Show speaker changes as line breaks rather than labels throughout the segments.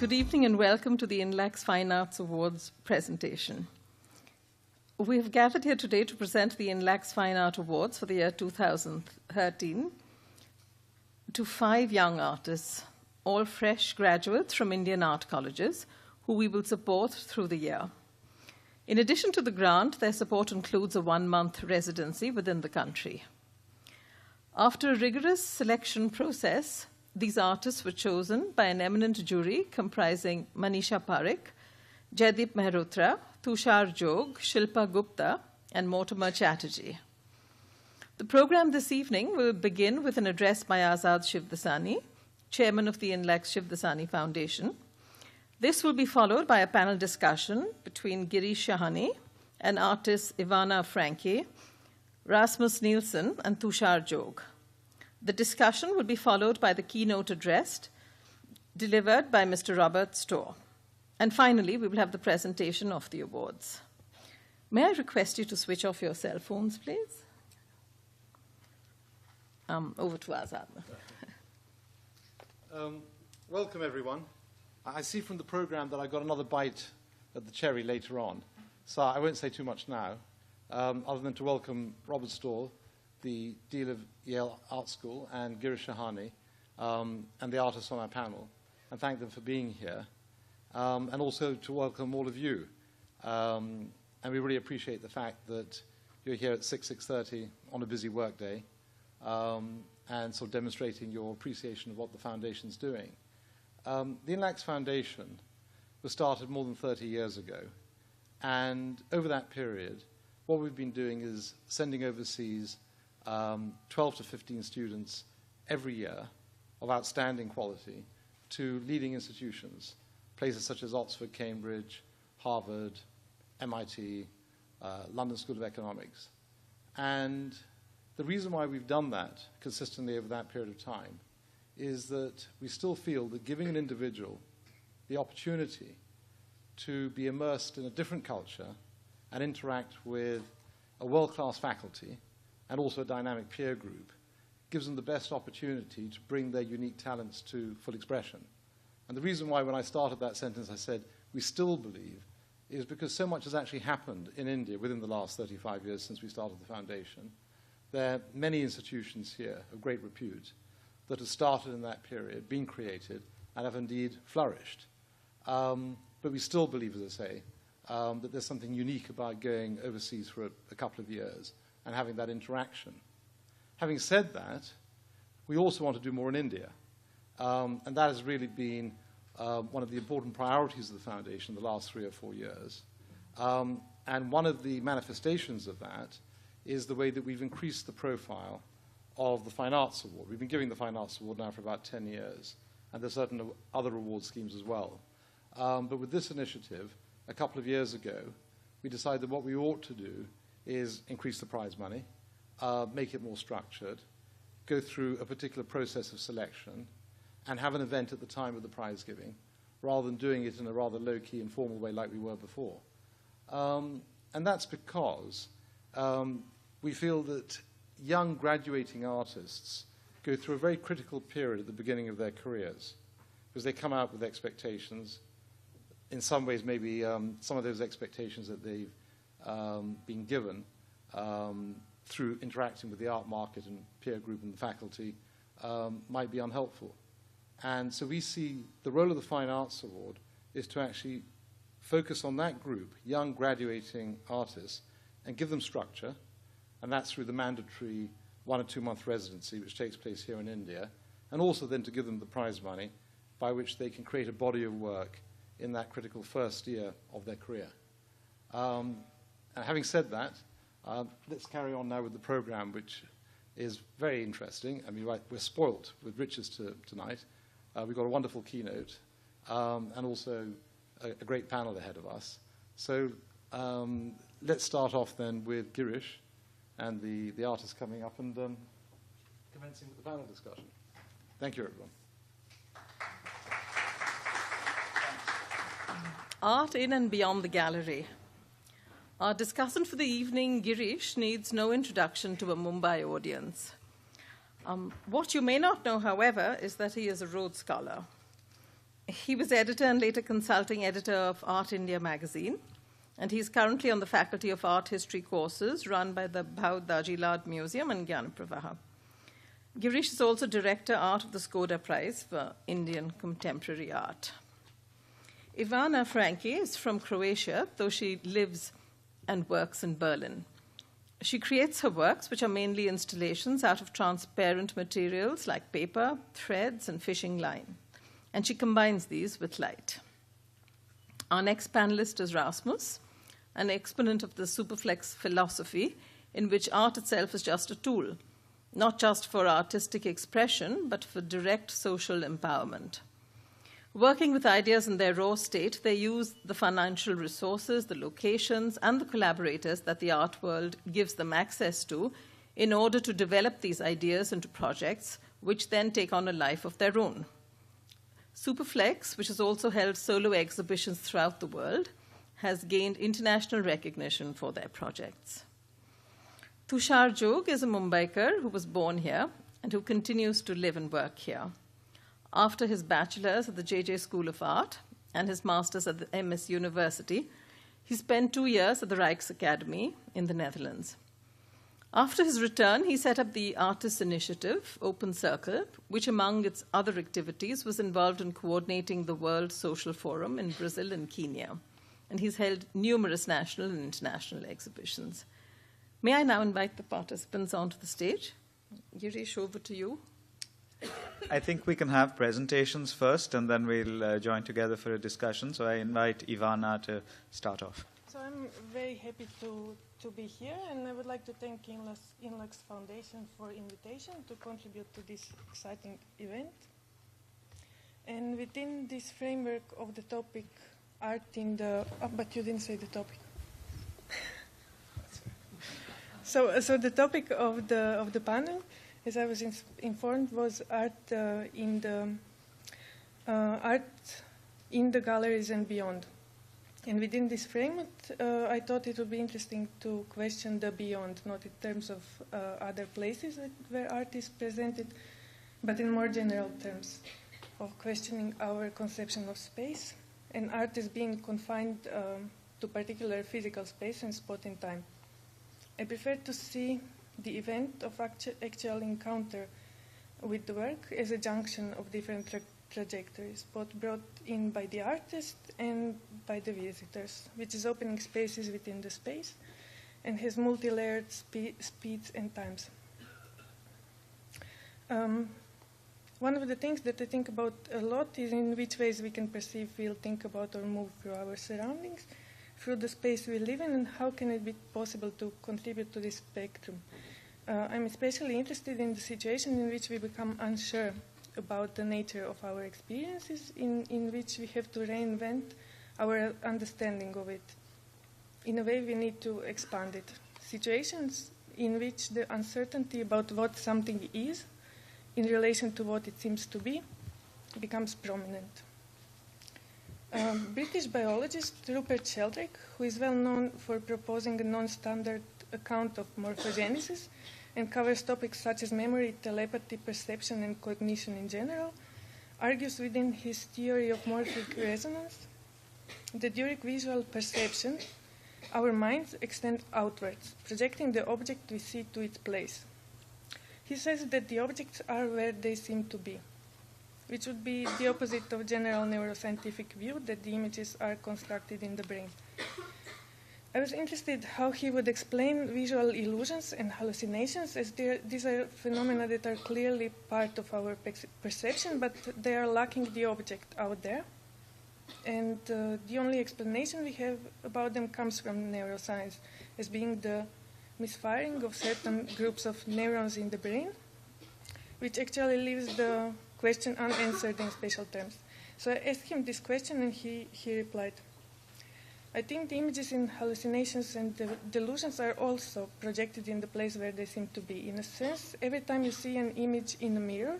Good evening and welcome to the INLAC's Fine Arts Awards presentation. We have gathered here today to present the INLAC's Fine Art Awards for the year 2013 to 5 young artists, all fresh graduates from Indian art colleges, who we will support through the year. In addition to the grant, their support includes a 1-month residency within the country. After a rigorous selection process, these artists were chosen by an eminent jury comprising Manisha Parekh, Jaideep Mehrotra, Tushar Jog, Shilpa Gupta, and Mortimer Chatterjee. The program this evening will begin with an address by Azad Shivdasani, chairman of the INLAC's Shivdasani Foundation. This will be followed by a panel discussion between Girish Shahani and artists Ivana Franke, Rasmus Nielsen, and Tushar Jog. The discussion will be followed by the keynote address delivered by Mr. Robert Storr. And finally, we will have the presentation of the awards. May I request you to switch off your cell phones, please? Over to Azad.
Welcome, everyone. I see from the program that I got another bite at the cherry later on, so I won't say too much now, other than to welcome Robert Storr, the Dean of Yale Art School, and Girish Shahani, and the artists on our panel, and thank them for being here, and also to welcome all of you. And we really appreciate the fact that you're here at 6:30 on a busy work day, and sort of demonstrating your appreciation of what the Foundation's doing. The INLAC's Foundation was started more than 30 years ago, and over that period, what we've been doing is sending overseas 12 to 15 students every year of outstanding quality to leading institutions, places such as Oxford, Cambridge, Harvard, MIT, London School of Economics. And the reason why we've done that consistently over that period of time is that we still feel that giving an individual the opportunity to be immersed in a different culture and interact with a world-class faculty and also a dynamic peer group gives them the best opportunity to bring their unique talents to full expression. And the reason why when I started that sentence I said we still believe is because so much has actually happened in India within the last 35 years since we started the Foundation. There are many institutions here of great repute that have started in that period, been created, and have indeed flourished. But we still believe, as I say, that there's something unique about going overseas for a couple of years and having that interaction. Having said that, we also want to do more in India. And that has really been one of the important priorities of the Foundation in the last 3 or 4 years. And one of the manifestations of that is the way that we've increased the profile of the Fine Arts Award. We've been giving the Fine Arts Award now for about 10 years, and there's certain other award schemes as well. But with this initiative, a couple of years ago, we decided that what we ought to do is increase the prize money, make it more structured, go through a particular process of selection, and have an event at the time of the prize giving, rather than doing it in a rather low-key, informal way like we were before. And that's because we feel that young graduating artists go through a very critical period at the beginning of their careers, because they come out with expectations. In some ways, maybe some of those expectations that they've been given through interacting with the art market and peer group and the faculty might be unhelpful. And so we see the role of the Fine Arts Award is to actually focus on that group, young graduating artists, and give them structure, and that's through the mandatory 1 or 2 month residency, which takes place here in India, and also then to give them the prize money by which they can create a body of work in that critical first year of their career. And having said that, let's carry on now with the program, which is very interesting. I mean, we're spoilt with riches tonight. We've got a wonderful keynote and also a great panel ahead of us. So let's start off then with Girish and the artists coming up and commencing with the panel discussion. Thank you, everyone.
Art in and beyond the gallery. Our discussant for the evening, Girish, needs no introduction to a Mumbai audience. What you may not know, however, is that he is a Rhodes Scholar. He was editor and later consulting editor of Art India magazine, and he's currently on the Faculty of Art History courses run by the Bhau Dajilad Museum and Gyanapravaha. Girish is also director art of the Skoda Prize for Indian Contemporary Art. Ivana Franke is from Croatia, though she lives and works in Berlin. She creates her works, which are mainly installations, out of transparent materials like paper, threads, and fishing line. And she combines these with light. Our next panelist is Rasmus, an exponent of the Superflex philosophy, in which art itself is just a tool, not just for artistic expression, but for direct social empowerment. Working with ideas in their raw state, they use the financial resources, the locations, and the collaborators that the art world gives them access to in order to develop these ideas into projects, which then take on a life of their own. Superflex, which has also held solo exhibitions throughout the world, has gained international recognition for their projects. Tushar Jog is a Mumbaikar who was born here and who continues to live and work here. After his bachelor's at the JJ School of Art and his master's at the MS University, he spent 2 years at the Rijksacademy in the Netherlands. After his return, he set up the Artists Initiative, Open Circle, which among its other activities was involved in coordinating the World Social Forum in Brazil and Kenya. And he's held numerous national and international exhibitions. May I now invite the participants onto the stage? Girish, over to you.
I think we can have presentations first, and then we'll join together for a discussion. So I invite Ivana to start off.
So I'm very happy to be here, and I would like to thank INLAX Foundation for invitation to contribute to this exciting event. And within this framework of the topic, art in the... Oh, but you didn't say the topic. So the topic of the panel, as I was informed, was art in the galleries and beyond. And within this framework, I thought it would be interesting to question the beyond, not in terms of other places where art is presented, but in more general terms of questioning our conception of space and art as being confined to particular physical space and spot in time. I prefer to see the event of actual encounter with the work as a junction of different trajectories, both brought in by the artist and by the visitors, which is opening spaces within the space and has multi-layered speeds and times. One of the things that I think about a lot is in which ways we can perceive, feel, think about, or move through our surroundings, through the space we live in, and how can it be possible to contribute to this spectrum. I'm especially interested in the situation in which we become unsure about the nature of our experiences, in which we have to reinvent our understanding of it. In a way, we need to expand it. Situations in which the uncertainty about what something is in relation to what it seems to be becomes prominent. British biologist Rupert Sheldrake, who is well known for proposing a non-standard account of morphogenesis and covers topics such as memory, telepathy, perception, and cognition in general, argues within his theory of morphic resonance that during visual perception, our minds extend outwards, projecting the object we see to its place. He says that the objects are where they seem to be, which would be the opposite of general neuroscientific view that the images are constructed in the brain. I was interested how he would explain visual illusions and hallucinations, as these are phenomena that are clearly part of our perception, but they are lacking the object out there. And the only explanation we have about them comes from neuroscience, as being the misfiring of certain groups of neurons in the brain, which actually leaves the question unanswered in special terms. So I asked him this question, and he replied, I think the images in hallucinations and delusions are also projected in the place where they seem to be. In a sense, every time you see an image in a mirror,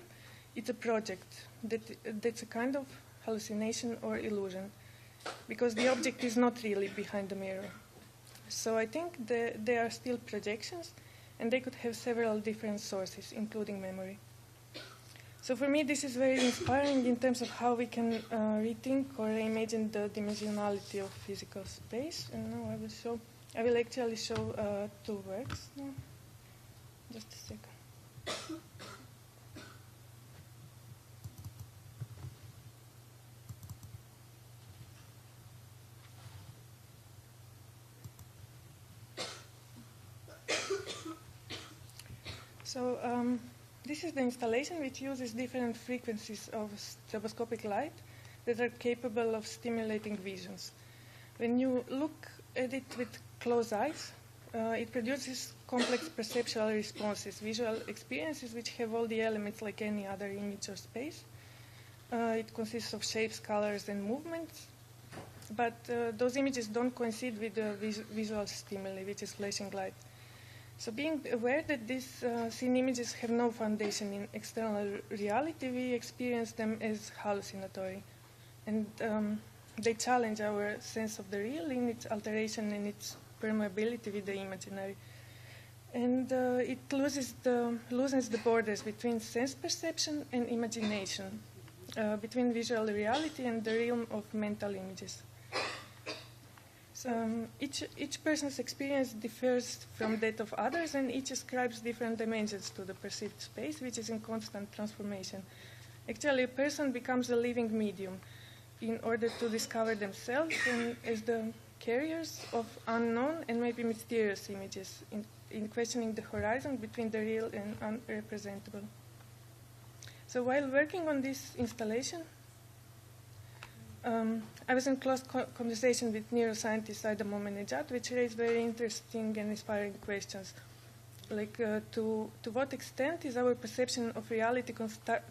it's a project that's a kind of hallucination or illusion, because the object is not really behind the mirror. So I think they are still projections, and they could have several different sources, including memory. So for me, this is very inspiring in terms of how we can rethink or reimagine the dimensionality of physical space. And now I will actually show two works now. Just a second. So this is the installation which uses different frequencies of stroboscopic light that are capable of stimulating visions. When you look at it with closed eyes, it produces complex perceptual responses, visual experiences which have all the elements like any other image or space. It consists of shapes, colors, and movements, but those images don't coincide with the visual stimuli, which is flashing light. So being aware that these seen images have no foundation in external reality, we experience them as hallucinatory. And they challenge our sense of the real in its alteration and its permeability with the imaginary. And it loosens the borders between sense perception and imagination, between visual reality and the realm of mental images. Each person's experience differs from that of others, and each ascribes different dimensions to the perceived space, which is in constant transformation. Actually, a person becomes a living medium in order to discover themselves and as the carriers of unknown and maybe mysterious images in questioning the horizon between the real and unrepresentable. So while working on this installation, I was in close conversation with neuroscientist Aida Momenejad, which raised very interesting and inspiring questions, like to what extent is our perception of reality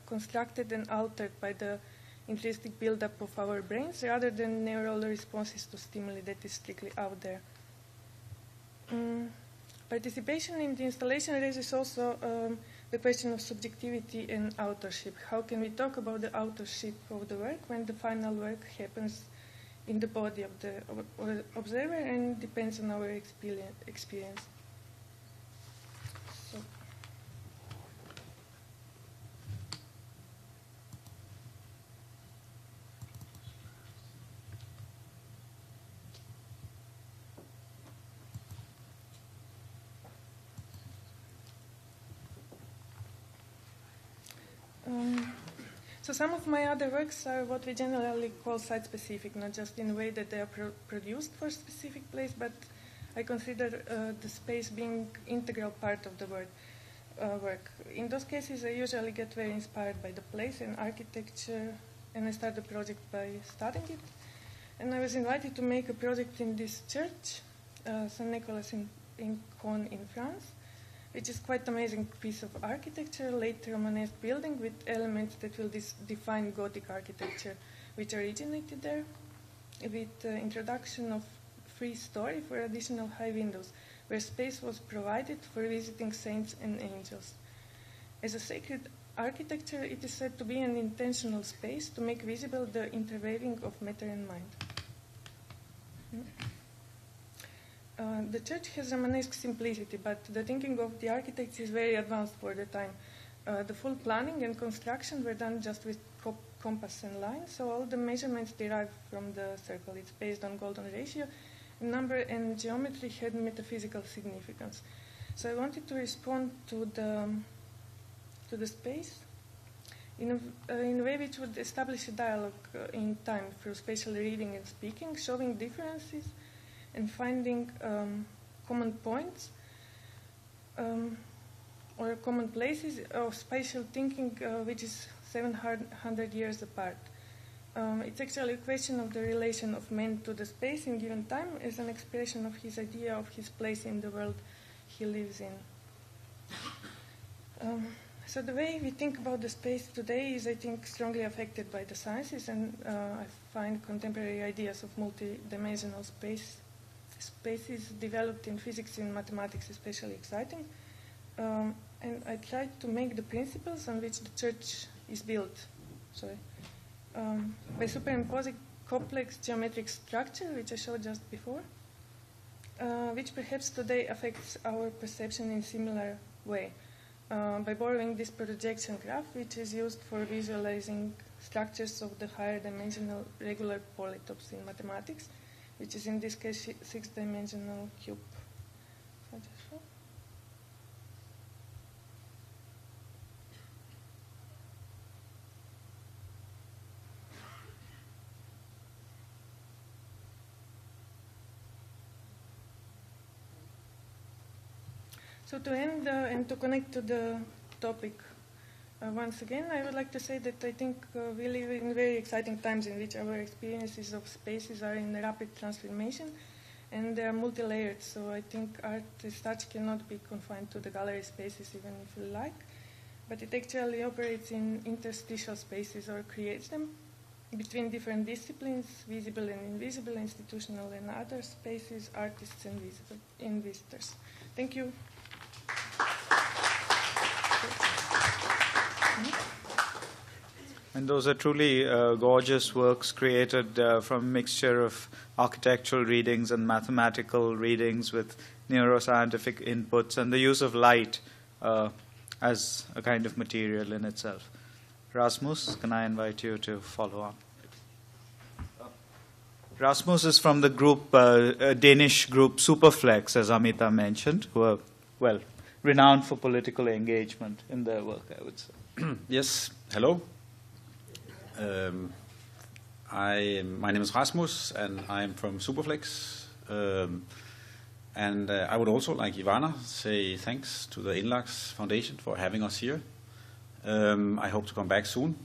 constructed and altered by the intrinsic buildup of our brains rather than neural responses to stimuli that is strictly out there. Participation in the installation raises also the question of subjectivity and authorship. How can we talk about the authorship of the work when the final work happens in the body of the observer and depends on our experience? So. So some of my other works are what we generally call site-specific, not just in a way that they are produced for a specific place, but I consider the space being integral part of the work. In those cases, I usually get very inspired by the place and architecture, and I start the project by studying it. And I was invited to make a project in this church, Saint Nicholas in Caen in France, which is quite an amazing piece of architecture, late Romanesque building with elements that will define Gothic architecture, which originated there, with the introduction of free story for additional high windows, where space was provided for visiting saints and angels. As a sacred architecture, it is said to be an intentional space to make visible the interweaving of matter and mind. The church has Romanesque simplicity, but the thinking of the architects is very advanced for the time. The full planning and construction were done just with compass and line, so all the measurements derived from the circle. It's based on golden ratio. Number and geometry had metaphysical significance. So I wanted to respond to the space in a way which would establish a dialogue in time through spatial reading and speaking, showing differences and finding common points or common places of spatial thinking which is 700 years apart. It's actually a question of the relation of man to the space in given time as an expression of his idea of his place in the world he lives in. So the way we think about the space today is, I think, strongly affected by the sciences, and I find contemporary ideas of multi-dimensional spaces developed in physics and mathematics especially exciting. And I tried to make the principles on which the church is built, by superimposing complex geometric structure, which I showed just before, which perhaps today affects our perception in a similar way. by borrowing this projection graph, which is used for visualizing structures of the higher dimensional regular polytopes in mathematics, which is in this case 6-dimensional cube. So to end and to connect to the topic once again, I would like to say that I think we live in very exciting times in which our experiences of spaces are in rapid transformation and they are multi-layered. So I think art as such cannot be confined to the gallery spaces even if you like, but it actually operates in interstitial spaces or creates them between different disciplines, visible and invisible, institutional and other spaces, artists and visitors. Thank you.
And those are truly gorgeous works created from a mixture of architectural readings and mathematical readings with neuroscientific inputs and the use of light as a kind of material in itself. Rasmus, can I invite you to follow on? Rasmus is from the group, Danish group Superflex, as Amita mentioned, who are, well, renowned for political engagement in their work, I would say.
Yes, hello. My name is Rasmus, and I'm from Superflex. And I would also, like Ivana, say thanks to the INLAX Foundation for having us here. I hope to come back soon.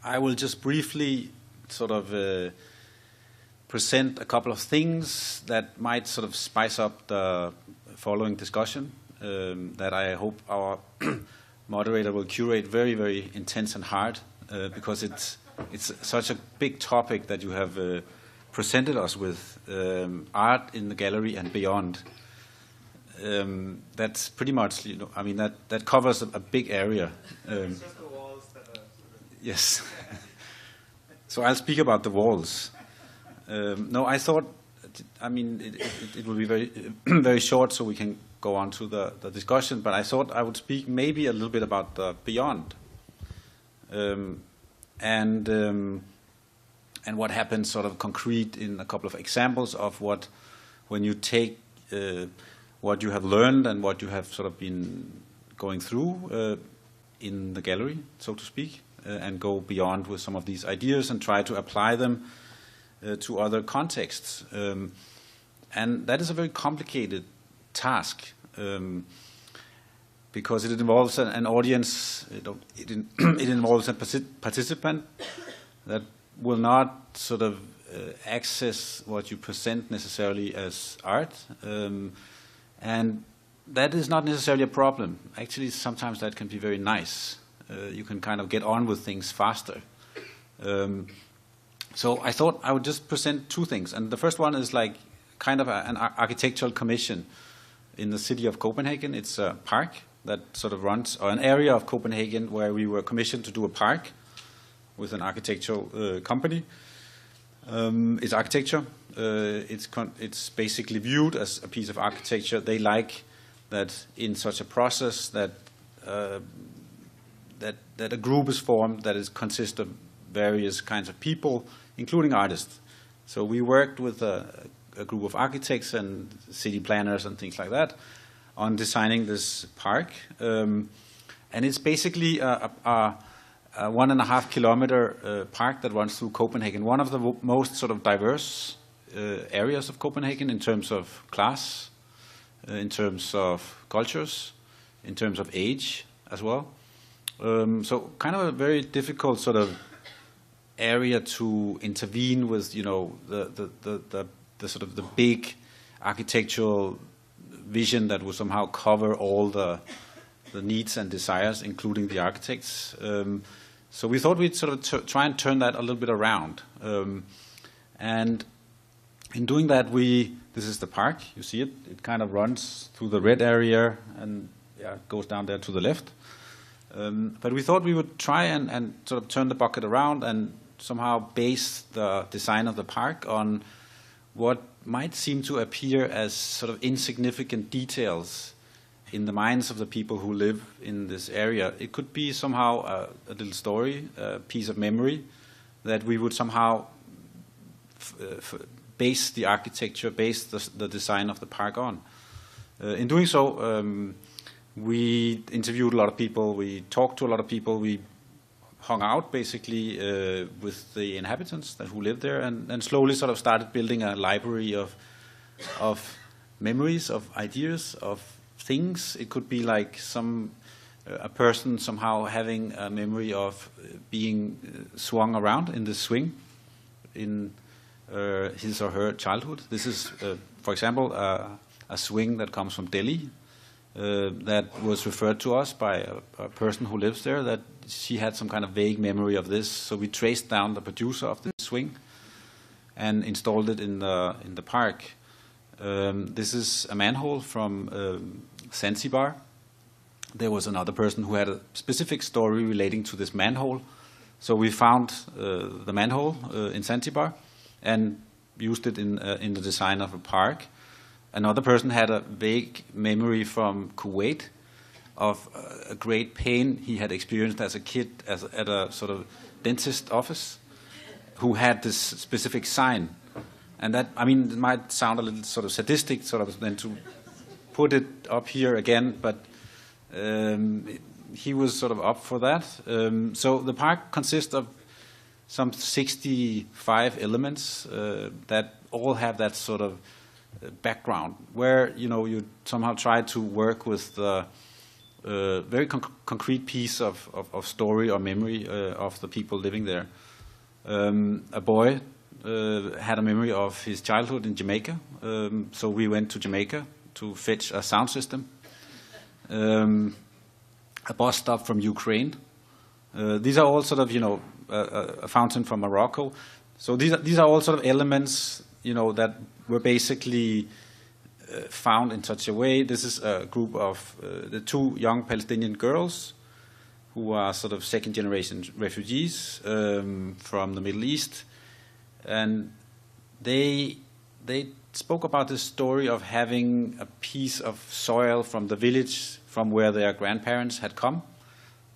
I will just briefly sort of present a couple of things that might sort of spice up the following discussion that I hope our moderator will curate very, very intense and hard because it's such a big topic that you have presented us with, art in the gallery and beyond. That's pretty much, you know, I mean, that covers a big area.
It's just the walls that are...
Yes. So I'll speak about the walls. No, I thought, I mean, it will be very, very short so we can go on to the discussion, but I thought I would speak maybe a little bit about the beyond. And what happens sort of concrete in a couple of examples of what, when you take what you have learned and what you have sort of been going through in the gallery, so to speak, and go beyond with some of these ideas and try to apply them to other contexts. And that is a very complicated task because it involves an audience, it involves a participant that will not sort of access what you present necessarily as art. And that is not necessarily a problem. Actually, sometimes that can be very nice. You can kind of get on with things faster. So I thought I would just present two things. And the first one is like kind of an architectural commission in the city of Copenhagen. It's a park that sort of runs, or an area of Copenhagen where we were commissioned to do a park with an architectural company. It's architecture. It's basically viewed as a piece of architecture. They like that in such a process that that a group is formed that consists of various kinds of people, including artists. So we worked with a group of architects and city planners and things like that on designing this park. And it's basically a 1.5 kilometer park that runs through Copenhagen, one of the most sort of diverse areas of Copenhagen in terms of class, in terms of cultures, in terms of age as well. So kind of a very difficult sort of area to intervene with, you know, the sort of the big architectural vision that will somehow cover all the needs and desires, including the architects. So we thought we'd sort of try and turn that a little bit around. And in doing that, this is the park, you see it. It kind of runs through the red area and goes down there to the left. But we thought we would try and sort of turn the bucket around and somehow base the design of the park on what might seem to appear as sort of insignificant details in the minds of the people who live in this area. It could be somehow a little story, a piece of memory that we would somehow base the architecture, base the design of the park on. In doing so, we interviewed a lot of people, we talked to a lot of people, we hung out basically with the inhabitants who lived there, and slowly sort of started building a library of memories, of ideas, of things. It could be like a person somehow having a memory of being swung around in the swing in his or her childhood. This is, for example, a swing that comes from Delhi that was referred to us by a person who lives there, that she had some kind of vague memory of this. So we traced down the producer of this swing and installed it in the park. This is a manhole from Zanzibar. There was another person who had a specific story relating to this manhole. So we found the manhole in Zanzibar and used it in the design of a park. Another person had a vague memory from Kuwait of a great pain he had experienced as a kid at a sort of dentist office, who had this specific sign. And that, I mean, it might sound a little sort of sadistic, sort of, then to put it up here again, but he was sort of up for that. So the park consists of some 65 elements that all have that sort of background, where you somehow try to work with the very concrete piece of story or memory of the people living there. A boy had a memory of his childhood in Jamaica, so we went to Jamaica to fetch a sound system. A bus stop from Ukraine. These are all sort of a fountain from Morocco. So these are all sort of elements that were basically found in such a way. This is a group of the two young Palestinian girls who are sort of second-generation refugees from the Middle East, and they spoke about this story of having a piece of soil from the village from where their grandparents had come,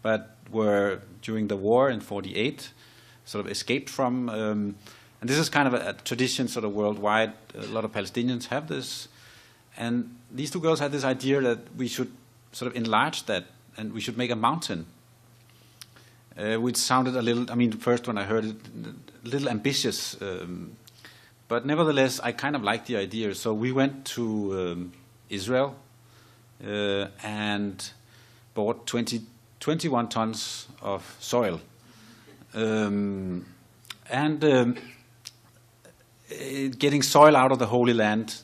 but were during the war in '48 sort of escaped from. And this is kind of a tradition sort of worldwide. A lot of Palestinians have this. And these two girls had this idea that we should sort of enlarge that and we should make a mountain, which sounded a little, I mean, first when I heard it, a little ambitious. But nevertheless, I kind of liked the idea. So we went to Israel and bought 21 tons of soil. Getting soil out of the Holy Land,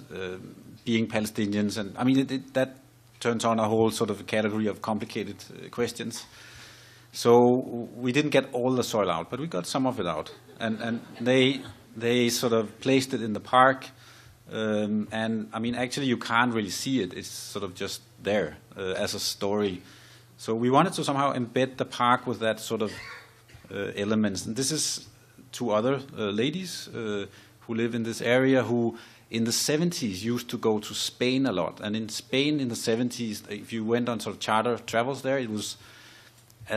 being Palestinians, and I mean that turns on a whole sort of category of complicated questions. So we didn't get all the soil out, but we got some of it out, and they sort of placed it in the park, and I mean actually you can't really see it; it's sort of just there as a story. So we wanted to somehow embed the park with that sort of elements, and this is two other ladies who live in this area, who in the 70s used to go to Spain a lot. And in Spain in the 70s, if you went on sort of charter travels there, it was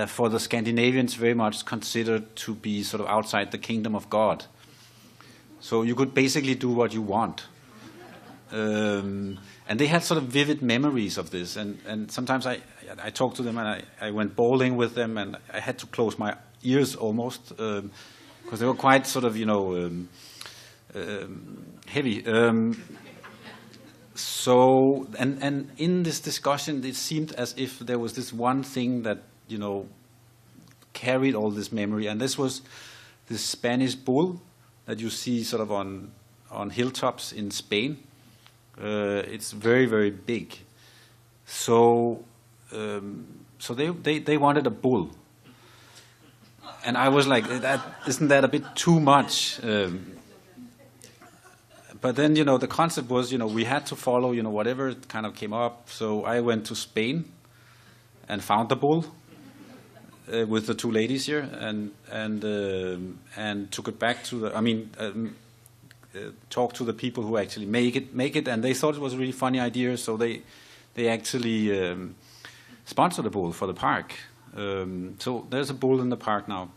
for the Scandinavians very much considered to be sort of outside the kingdom of God. So you could basically do what you want. And they had sort of vivid memories of this. And sometimes I talked to them and I went bowling with them, and I had to close my ears almost because they were quite sort of, heavy. So, and in this discussion, it seemed as if there was this one thing that, carried all this memory, and this was this Spanish bull that you see sort of on hilltops in Spain. It's very, very big. So, they wanted a bull. And I was like, isn't that a bit too much? But then, the concept was, we had to follow, whatever kind of came up. So I went to Spain and found the bull with the two ladies here, and took it back to the. Talked to the people who actually make it, and they thought it was a really funny idea. So they they actually sponsored a bull for the park. So there's a bull in the park now.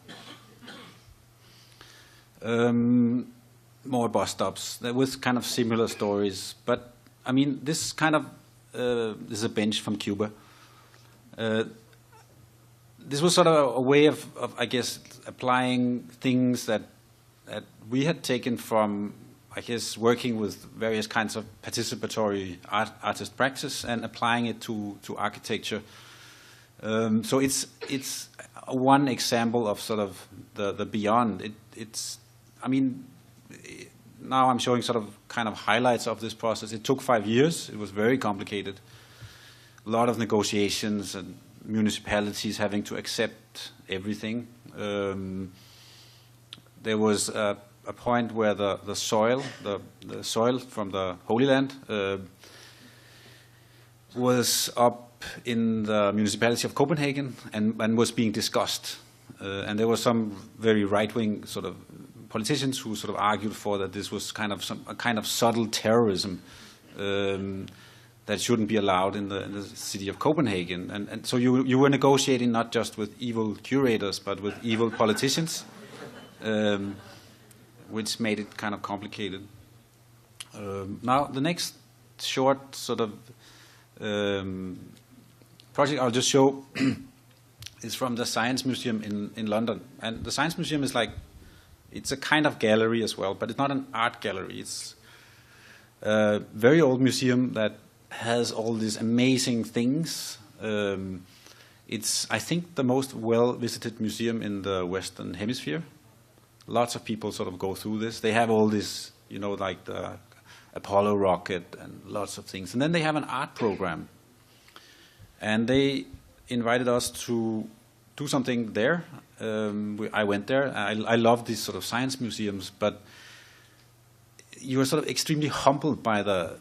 More bus stops with kind of similar stories, but I mean, this kind of this is a bench from Cuba. This was sort of a way of I guess, applying things that we had taken from, I guess, working with various kinds of participatory artist practice and applying it to architecture. So it's one example of sort of the beyond. It's I mean, now I'm showing sort of kind of highlights of this process. It took 5 years. It was very complicated. A lot of negotiations and municipalities having to accept everything. There was a point where the soil from the Holy Land was up in the municipality of Copenhagen and was being discussed. And there were some very right-wing sort of politicians who sort of argued for that this was kind of a kind of subtle terrorism that shouldn't be allowed in the city of Copenhagen. And so you were negotiating not just with evil curators, but with evil politicians, which made it kind of complicated. Now, the next short sort of project I'll just show is from the Science Museum in London. And the Science Museum is like, it's a kind of gallery as well, but it's not an art gallery. It's a very old museum that has all these amazing things. It's, I think, the most well-visited museum in the Western Hemisphere. Lots of people sort of go through this. They have all this, you know, like the Apollo rocket and lots of things. And then they have an art program. And they invited us to do something there. I went there. I love these sort of science museums, but you are sort of extremely humbled by the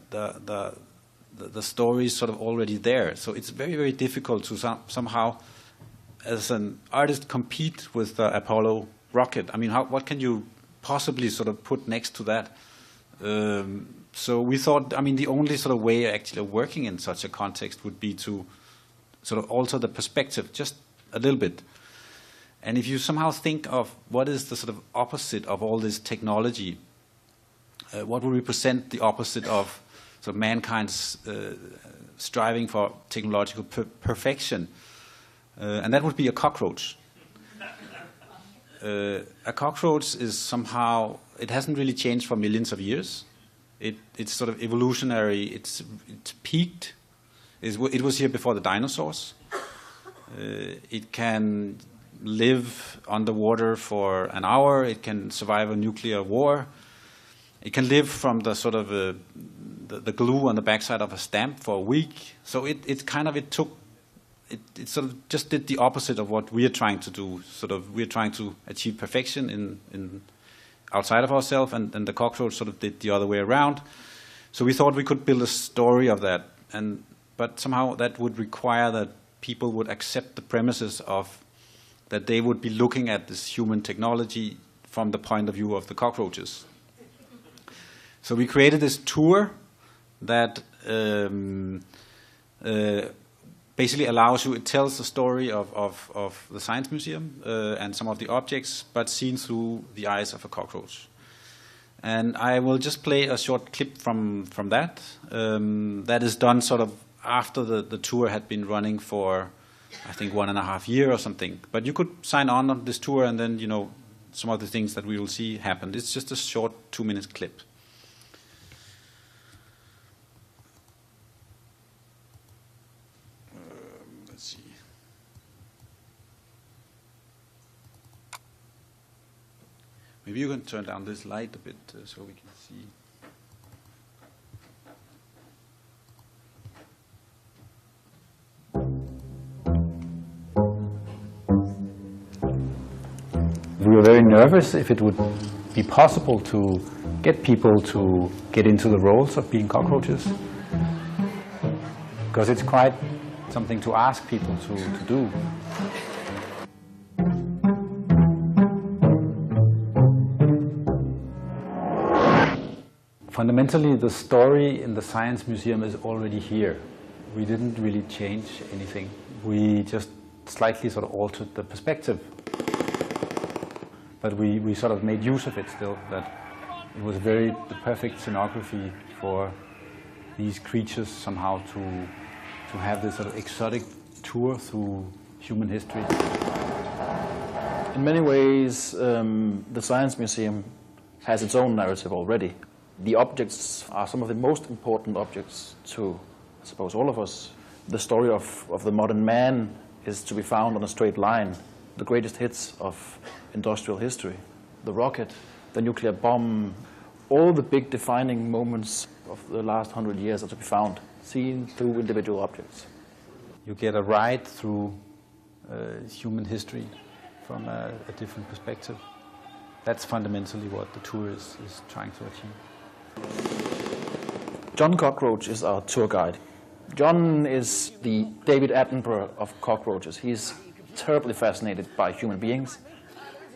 stories sort of already there. So it's very, very difficult to somehow, as an artist, compete with the Apollo rocket. I mean, what can you possibly sort of put next to that? So we thought, I mean, the only sort of way actually of working in such a context would be to sort of alter the perspective just a little bit. And if you somehow think of what is the sort of opposite of all this technology, what would represent the opposite of sort of mankind's striving for technological perfection? And that would be a cockroach. A cockroach is somehow, it hasn't really changed for millions of years. It's sort of evolutionary, it's peaked. It was here before the dinosaurs. It can live underwater for an hour. It can survive a nuclear war. It can live from the sort of the glue on the backside of a stamp for a week. So it sort of just did the opposite of what we are trying to do. Sort of we're trying to achieve perfection in outside of ourselves, and the cockroach sort of did the other way around. So we thought we could build a story of that, but somehow that would require that people would accept the premises of that they would be looking at this human technology from the point of view of the cockroaches. So we created this tour that basically allows you, it tells the story of the Science Museum and some of the objects, but seen through the eyes of a cockroach. And I will just play a short clip from that. That is done sort of after the tour had been running for, I think, 1.5 years or something. But you could sign on this tour, and then, you know, some of the things that we will see happened. It's just a short 2-minute clip. Let's see. Maybe you can turn down this light a bit so we can see.
We were very nervous if it would be possible to get people to get into the roles of being cockroaches, because it's quite something to ask people to do. Fundamentally, the story in the Science Museum is already here. we didn't really change anything. We just slightly sort of altered the perspective. But we sort of made use of it still, that it was the perfect scenography for these creatures somehow to have this sort of exotic tour through human history.
In many ways, the Science Museum has its own narrative already. The objects are some of the most important objects to, I suppose, all of us. The story of the modern man is to be found on a straight line. The greatest hits of industrial history, the rocket, the nuclear bomb, all the big defining moments of the last 100 years are to be found, seen through individual objects.
You get a ride through human history from a different perspective. That's fundamentally what the tour is trying to achieve.
John Cockroach is our tour guide. John is the David Attenborough of cockroaches. He's terribly fascinated by human beings.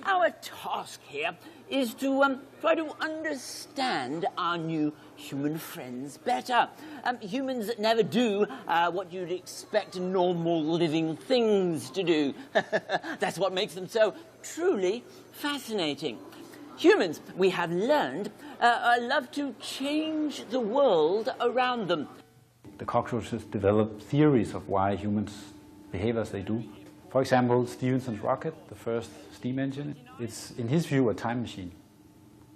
Our task here is to try to understand our new human friends better. Humans that never do what you'd expect normal living things to do. That's what makes them so truly fascinating. Humans, we have learned, love to change the world around them.
The cockroaches develop theories of why humans behave as they do. For example, Stephenson's rocket, the first steam engine, it's, in his view, a time machine.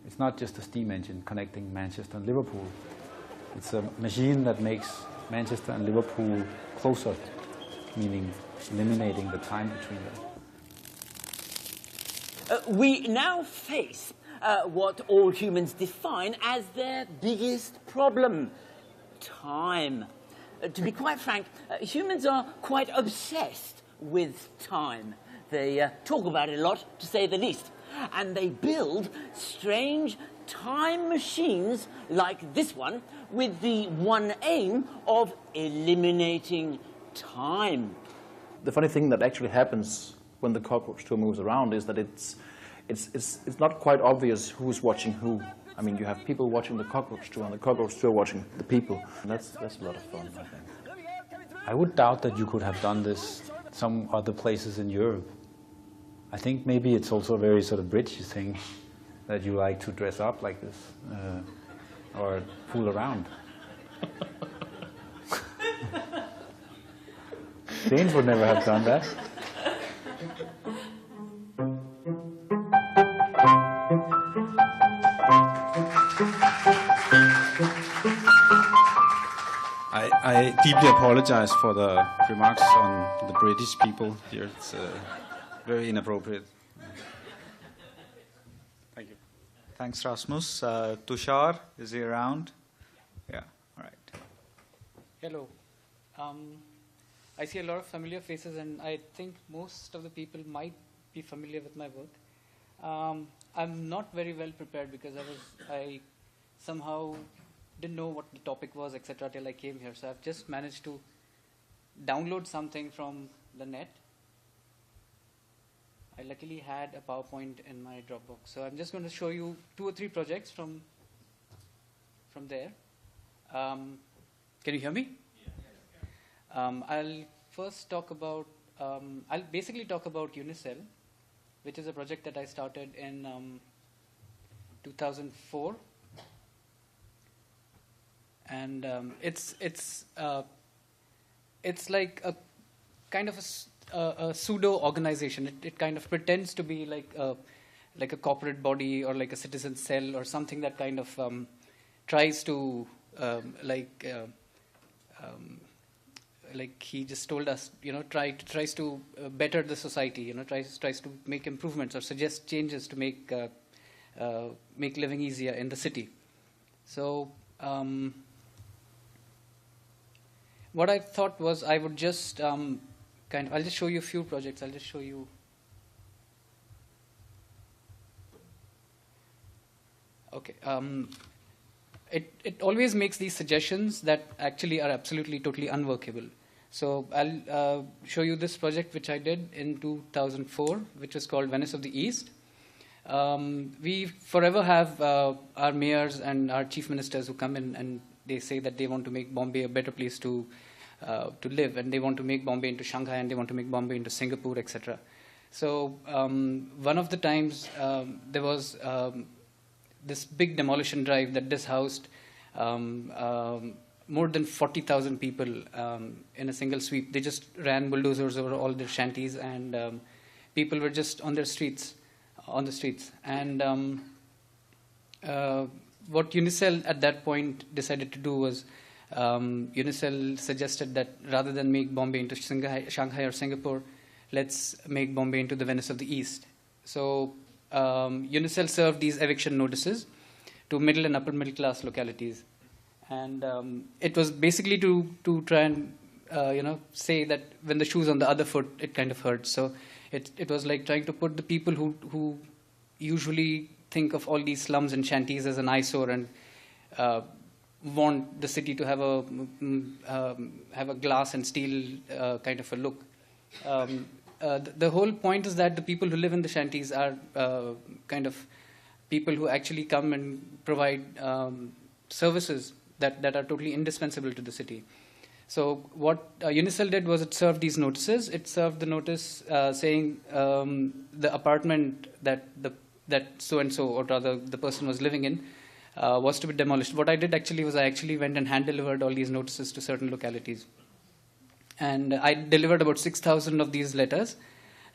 It's not just a steam engine connecting Manchester and Liverpool. It's a machine that makes Manchester and Liverpool closer, meaning eliminating the time between them.
We now face what all humans define as their biggest problem: time. To be quite frank, humans are quite obsessed with time. They talk about it a lot, to say the least. And they build strange time machines like this one with the one aim of eliminating time.
The funny thing that actually happens when the cockroach tour moves around is that it's not quite obvious who's watching who. I mean, you have people watching the cockroach tour and the cockroach tour watching the people. And that's a lot of fun, I think.
I would doubt that you could have done this some other places in Europe. I think maybe it's also a very sort of British thing that you like to dress up like this or fool around. Danes would never have done that.
I deeply apologize for the remarks on the British people here. It's very inappropriate. Thank you.
Thanks, Rasmus. Tushar, is he around? Yeah, all right.
Hello. I see a lot of familiar faces, and I think most of the people might be familiar with my work. I'm not very well prepared because I somehow didn't know what the topic was, etc., till I came here. So I've just managed to download something from the net. I luckily had a PowerPoint in my Dropbox. So I'm just going to show you 2 or 3 projects from there. Can you hear me? I'll first talk about, I'll basically talk about Unicell, which is a project that I started in 2004. And it's like a kind of a pseudo organization. It kind of pretends to be like a corporate body or like a citizen cell or something that kind of tries to like he just told us, tries to better the society. Tries to make improvements or suggest changes to make living easier in the city. So. What I thought was I would just I'll just show you a few projects. I'll just show you. Okay. It always makes these suggestions that actually are absolutely, totally unworkable. So I'll show you this project which I did in 2004, which was called Venice of the East. We forever have our mayors and our chief ministers who come in and they say that they want to make Bombay a better place to to live, and they want to make Bombay into Shanghai, and they want to make Bombay into Singapore, etc. So one of the times there was this big demolition drive that dishoused more than 40,000 people in a single sweep. They just ran bulldozers over all their shanties, and people were just on the streets. And what Unicel at that point decided to do was, Unicel suggested that rather than make Bombay into Shanghai or Singapore, let's make Bombay into the Venice of the East. So Unicel served these eviction notices to middle and upper middle class localities. And it was basically to try and say that when the shoe's on the other foot, it kind of hurts. So it was like trying to put the people who usually think of all these slums and shanties as an eyesore and want the city to have a glass and steel kind of a look. The whole point is that the people who live in the shanties are kind of people who actually come and provide services that are totally indispensable to the city. So what Unicel did was it served these notices. It served the notice saying the apartment that so-and-so, or rather the person was living in, was to be demolished. What I did actually was I actually went and hand-delivered all these notices to certain localities. And I delivered about 6,000 of these letters,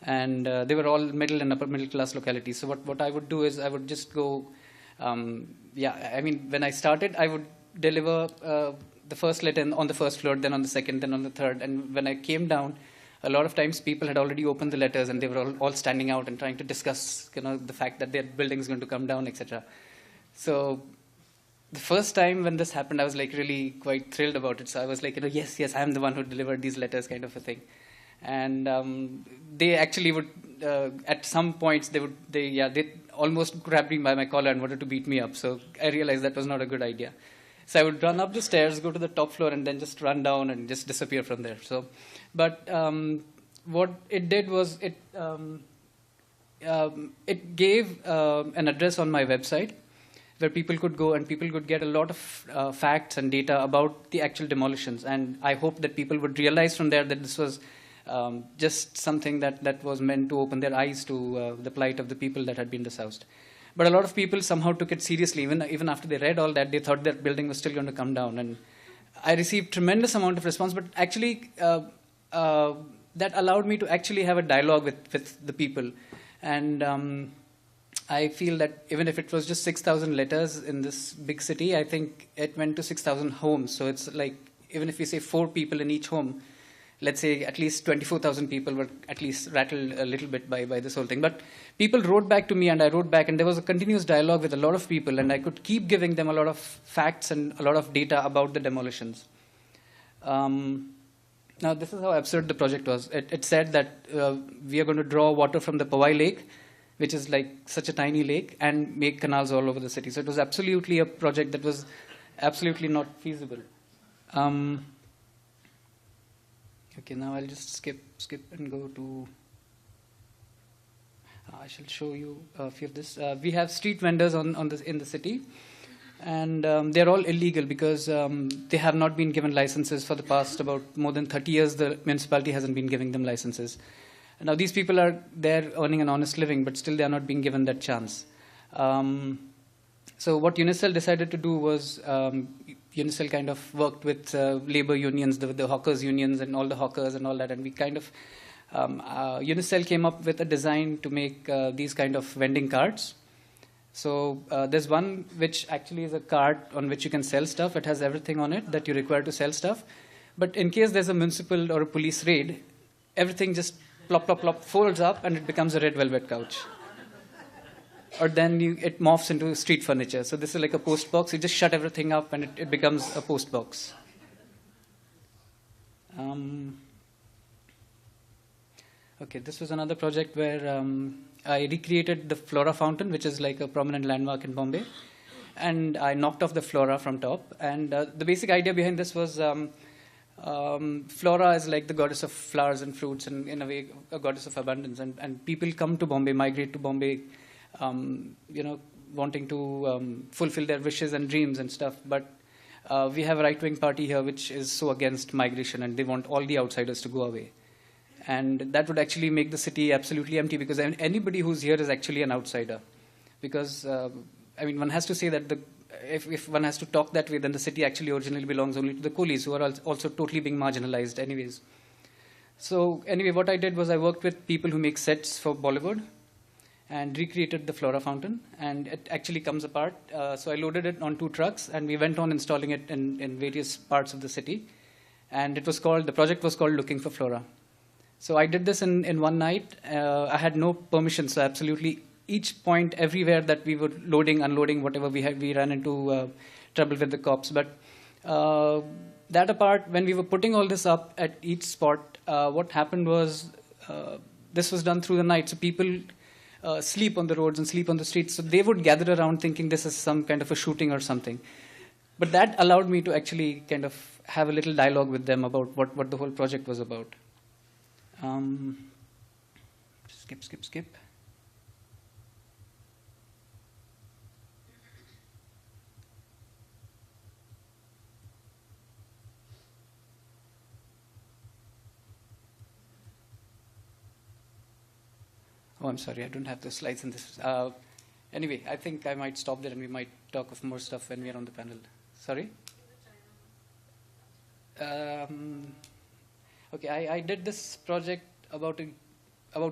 and they were all middle and upper middle class localities. So what I would do is I would just go, when I started, I would deliver the first letter on the first floor, then on the second, then on the third. And when I came down, a lot of times people had already opened the letters and they were all standing out and trying to discuss, the fact that their building is going to come down, etc. So the first time when this happened, I was like really quite thrilled about it. So I was like, yes, I'm the one who delivered these letters, kind of a thing. And they actually would, at some points, they almost grabbed me by my collar and wanted to beat me up. So I realized that was not a good idea. So I would run up the stairs, go to the top floor, and then just run down and just disappear from there. So, but what it did was it gave an address on my website where people could go and people could get a lot of facts and data about the actual demolitions. And I hope that people would realize from there that this was just something that was meant to open their eyes to the plight of the people that had been dishoused. But a lot of people somehow took it seriously. Even after they read all that, they thought that building was still going to come down. And I received tremendous amount of response, but actually that allowed me to actually have a dialogue with the people. And I feel that even if it was just 6,000 letters in this big city, I think it went to 6,000 homes. So it's like, even if you say 4 people in each home, let's say at least 24,000 people were at least rattled a little bit by this whole thing. But people wrote back to me and I wrote back, and there was a continuous dialogue with a lot of people, and I could keep giving them a lot of facts and a lot of data about the demolitions. Now, this is how absurd the project was. It said that we are going to draw water from the Powai Lake, which is like such a tiny lake, and make canals all over the city. So it was absolutely a project that was absolutely not feasible. Okay, now I'll just skip and go to... I shall show you a few of this. We have street vendors in the city, and they're all illegal because they have not been given licenses for the past about more than 30 years. The municipality hasn't been giving them licenses. Now these people are there earning an honest living, but still they are not being given that chance. So what Unicel decided to do was Unicel kind of worked with labor unions, the hawkers unions and all the hawkers and all that, and we kind of Unicel came up with a design to make these kind of vending carts. So there's one which actually is a cart on which you can sell stuff. It has everything on it that you require to sell stuff. But in case there's a municipal or a police raid, everything just plop, plop, plop, folds up and it becomes a red velvet couch. Or then it morphs into street furniture. So this is like a post box. You just shut everything up and it becomes a post box. Okay, this was another project where I recreated the Flora Fountain, which is like a prominent landmark in Bombay. And I knocked off the Flora from top. And the basic idea behind this was Flora is like the goddess of flowers and fruits, and in a way a goddess of abundance. And people come to Bombay, migrate to Bombay, wanting to fulfill their wishes and dreams and stuff. But we have a right-wing party here which is so against migration, and they want all the outsiders to go away. And that would actually make the city absolutely empty, because anybody who's here is actually an outsider. Because, I mean, one has to say that if one has to talk that way, then the city actually originally belongs only to the coolies, who are also totally being marginalized anyways. So anyway, what I did was I worked with people who make sets for Bollywood and recreated the Flora fountain, and it actually comes apart. So I loaded it on 2 trucks, and we went on installing it in various parts of the city. And the project was called Looking for Flora. So I did this in one night. I had no permission, so absolutely each point, everywhere that we were loading, unloading, whatever we ran into trouble with the cops. But that apart, when we were putting all this up at each spot, what happened was this was done through the night. So people sleep on the roads and sleep on the streets. So they would gather around thinking this is some kind of a shooting or something. But that allowed me to actually kind of have a little dialogue with them about what the whole project was about. Skip. Oh, I'm sorry, I don't have the slides in this. Anyway, I think I might stop there and we might talk of more stuff when we are on the panel. Sorry? Okay, I did this project about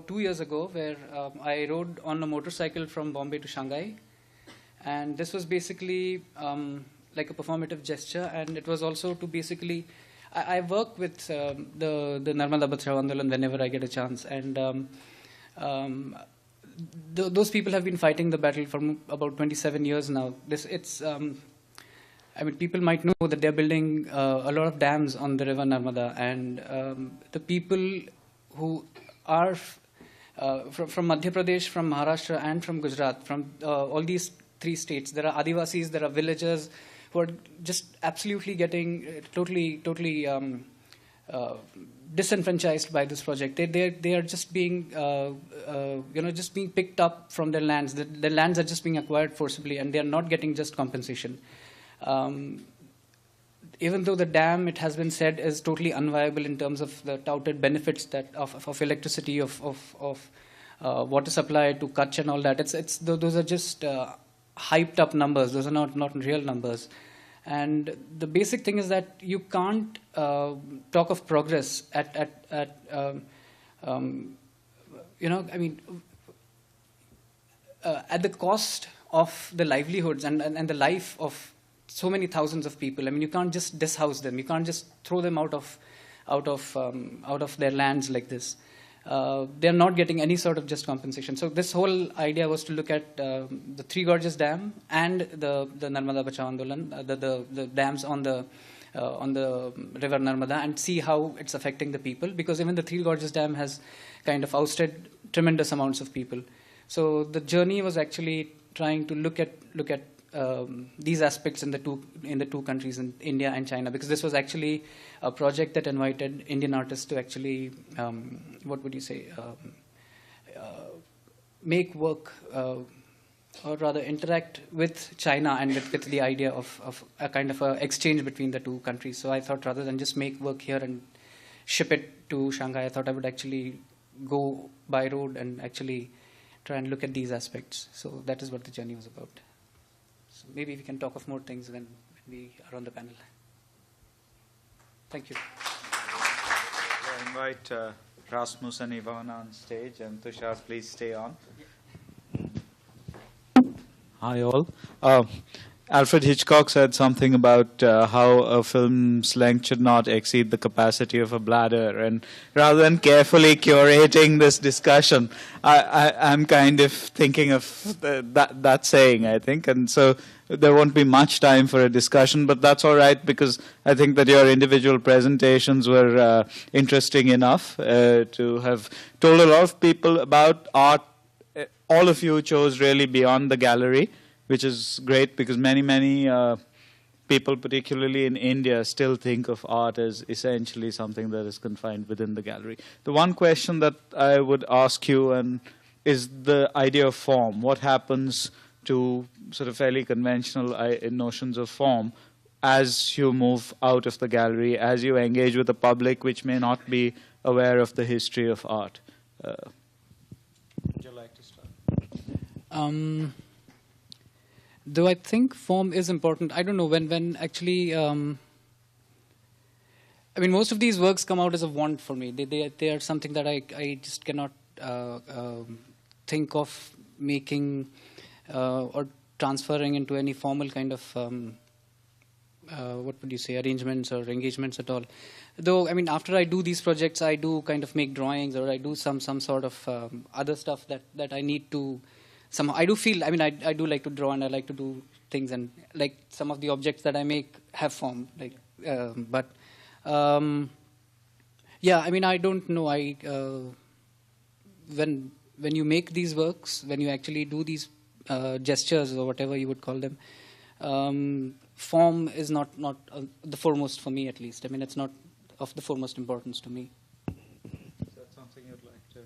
2 years ago, where I rode on a motorcycle from Bombay to Shanghai. And this was basically like a performative gesture, and it was also to basically... I work with the Narmada Bachao Andolan whenever I get a chance, and those people have been fighting the battle for about 27 years now. I mean, people might know that they're building a lot of dams on the river Narmada, and the people who are from Madhya Pradesh, from Maharashtra, and from Gujarat, from all these 3 states, there are Adivasis, there are villagers who are just absolutely getting totally disenfranchised by this project. They are just being just being picked up from their lands. Their lands are just being acquired forcibly, and they are not getting just compensation. Even though the dam, it has been said, is totally unviable in terms of the touted benefits that of electricity, of water supply to Kutch and all that. Those are just hyped up numbers. Those are not real numbers. And the basic thing is that you can't talk of progress at the cost of the livelihoods and the life of so many thousands of people. I mean, you can't just dishouse them. You can't just throw them out of their lands like this. They're not getting any sort of just compensation. So this whole idea was to look at the Three Gorges Dam and the Narmada Bachao Andolan, the dams on the river Narmada, and see how it's affecting the people, because even the Three Gorges Dam has kind of ousted tremendous amounts of people. So the journey was actually trying to look at these aspects in the two countries, in India and China, because this was actually a project that invited Indian artists to actually, make work, or rather interact with China and with the idea of a kind of a exchange between the two countries. So I thought, rather than just make work here and ship it to Shanghai, I thought I would actually go by road and actually try and look at these aspects. So that is what the journey was about. So maybe we can talk of more things when we are on the panel. Thank you.
I invite Rasmus and Ivana on stage, and Tushar, please stay on. Hi all. Alfred Hitchcock said something about how a film's length should not exceed the capacity of a bladder, and rather than carefully curating this discussion, I'm kind of thinking of that saying, I think, and so there won't be much time for a discussion, but that's all right, because I think that your individual presentations were interesting enough to have told a lot of people about art. All of you chose really beyond the gallery, which is great, because many people, particularly in India, still think of art as essentially something that is confined within the gallery. The one question that I would ask you is the idea of form. What happens to sort of fairly conventional notions of form as you move out of the gallery, as you engage with the public which may not be aware of the history of art? Would you like to start?
Though I think form is important, I don't know, when actually, I mean, most of these works come out as a want for me. They are something that I just cannot think of making or transferring into any formal kind of, what would you say, arrangements or engagements at all. Though, I mean, after I do these projects, I do kind of make drawings, or I do some sort of other stuff that I need to somehow. I do feel, I mean, I do like to draw, and I like to do things, and like some of the objects that I make have form. Like, yeah, I mean, I don't know. When you make these works, when you actually do these gestures or whatever you would call them, form is not the foremost for me, at least. I mean, it's not of the foremost importance to me.
Is that something you'd like to?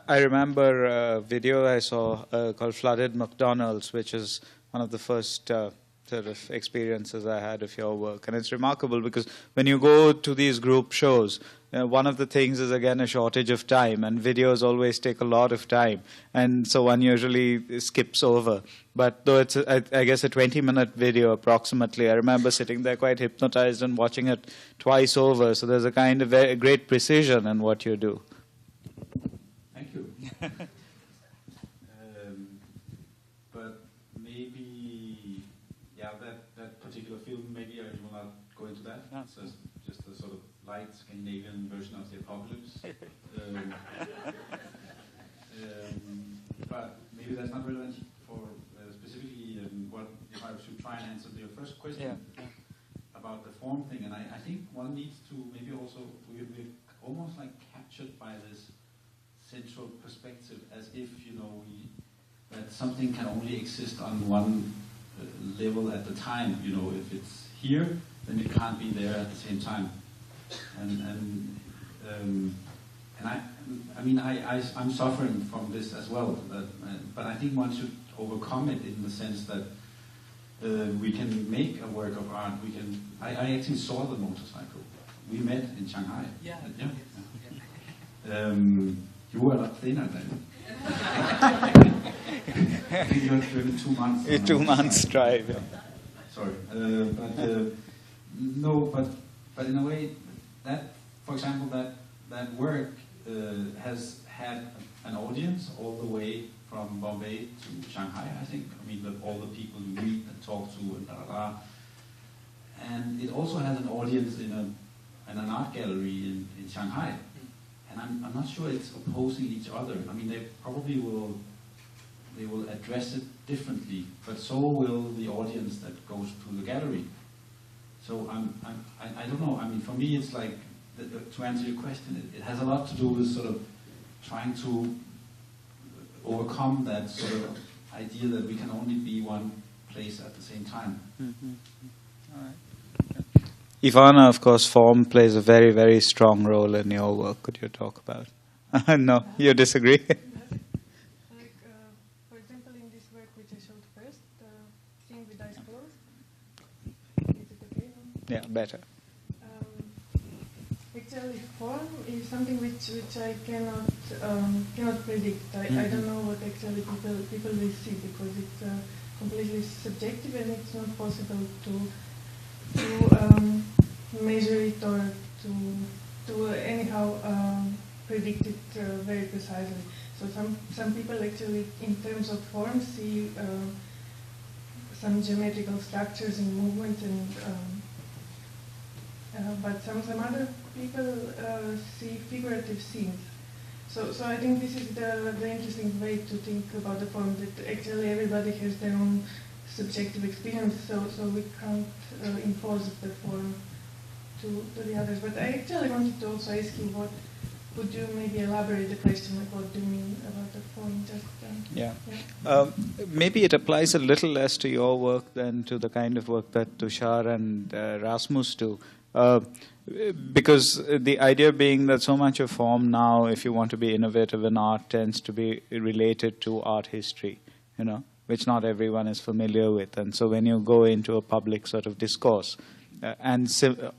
I remember a video I saw called Flooded McDonald's, which is one of the first sort of experiences I had of your work. And it's remarkable because when you go to these group shows, one of the things is, again, a shortage of time, and videos always take a lot of time, and so one usually skips over. But though it's, I guess, a 20-minute video approximately, I remember sitting there quite hypnotized and watching it twice over, so there's a kind of very great precision in what you do.
Thank you. But maybe, yeah, that particular film, maybe I will not go into that.
No.
So it's just a sort of light Scandinavian version of the apocalypse. But maybe that's not relevant for specifically what if I should try and answer your first question about the form thing. And I think one needs to maybe also, we're almost like captured by this central perspective, as if, you know, that something can only exist on one level at the time. You know, if it's here, then it can't be there at the same time. And I mean, I'm suffering from this as well, but I think one should overcome it in the sense that we can make a work of art. We can. I actually saw the motorcycle. We met in Shanghai.
Yeah.
You were a lot thinner then. I think you had driven 2 months.
2 months drive. Yeah.
Sorry, no, but in a way, that, for example, that work has had an audience all the way from Bombay to Shanghai, I think. I mean, all the people you meet and talk to and blah, blah, blah. And it also has an audience in an art gallery in Shanghai. And I'm not sure it's opposing each other. I mean, they probably will address it differently, but so will the audience that goes to the gallery. So I don't know. I mean, for me, it's like, to answer your question, it has a lot to do with sort of trying to overcome that sort of idea that we can only be one place at the same time.
Mm-hmm. All right. Ivana, of course, form plays a very, very strong role in your work. Could you talk about it? No, you disagree?
Like, for example, in this work which I showed first, Seeing with Eyes Closed. Is it okay?
Yeah, better.
Actually, form is something which I cannot predict. I don't know what actually people will see, because it's completely subjective, and it's not possible to measure it or to anyhow predict it very precisely. So some people actually, in terms of form, see some geometrical structures in movement, and but some other people see figurative scenes. So I think this is the interesting way to think about the form, that actually everybody has their own subjective experience, so we can't impose the form to the others. But I actually wanted to also ask you, could you maybe elaborate the question, like what do you mean about the form?
Maybe it applies a little less to your work than to the kind of work that Tushar and Rasmus do. Because the idea being that so much of form now, if you want to be innovative in art, tends to be related to art history, you know, which not everyone is familiar with. And so when you go into a public sort of discourse and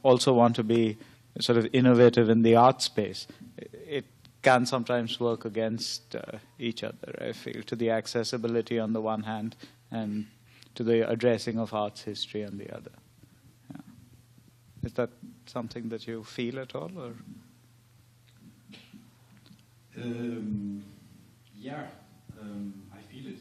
also want to be sort of innovative in the art space, it can sometimes work against each other, I feel, to the accessibility on the one hand and to the addressing of arts history on the other. Yeah. Is that something that you feel at all, or?
Yeah, I feel it.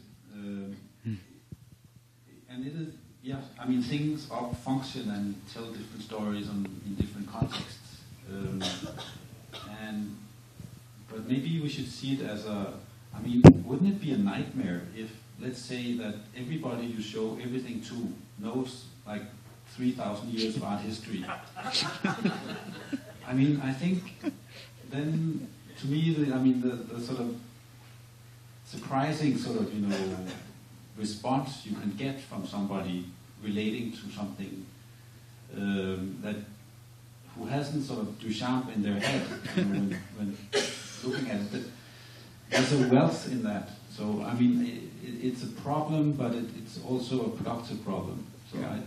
And it is, yeah, I mean, things function and tell different stories in different contexts. But maybe we should see it as I mean, wouldn't it be a nightmare if, let's say, that everybody you show everything to knows like 3,000 years of art history? I mean, I think then, to me, the sort of surprising sort of, response you can get from somebody relating to something who hasn't sort of Duchamp in their head when looking at it. There's a wealth in that. So, I mean, it's a problem, but it's also a productive problem. So yeah.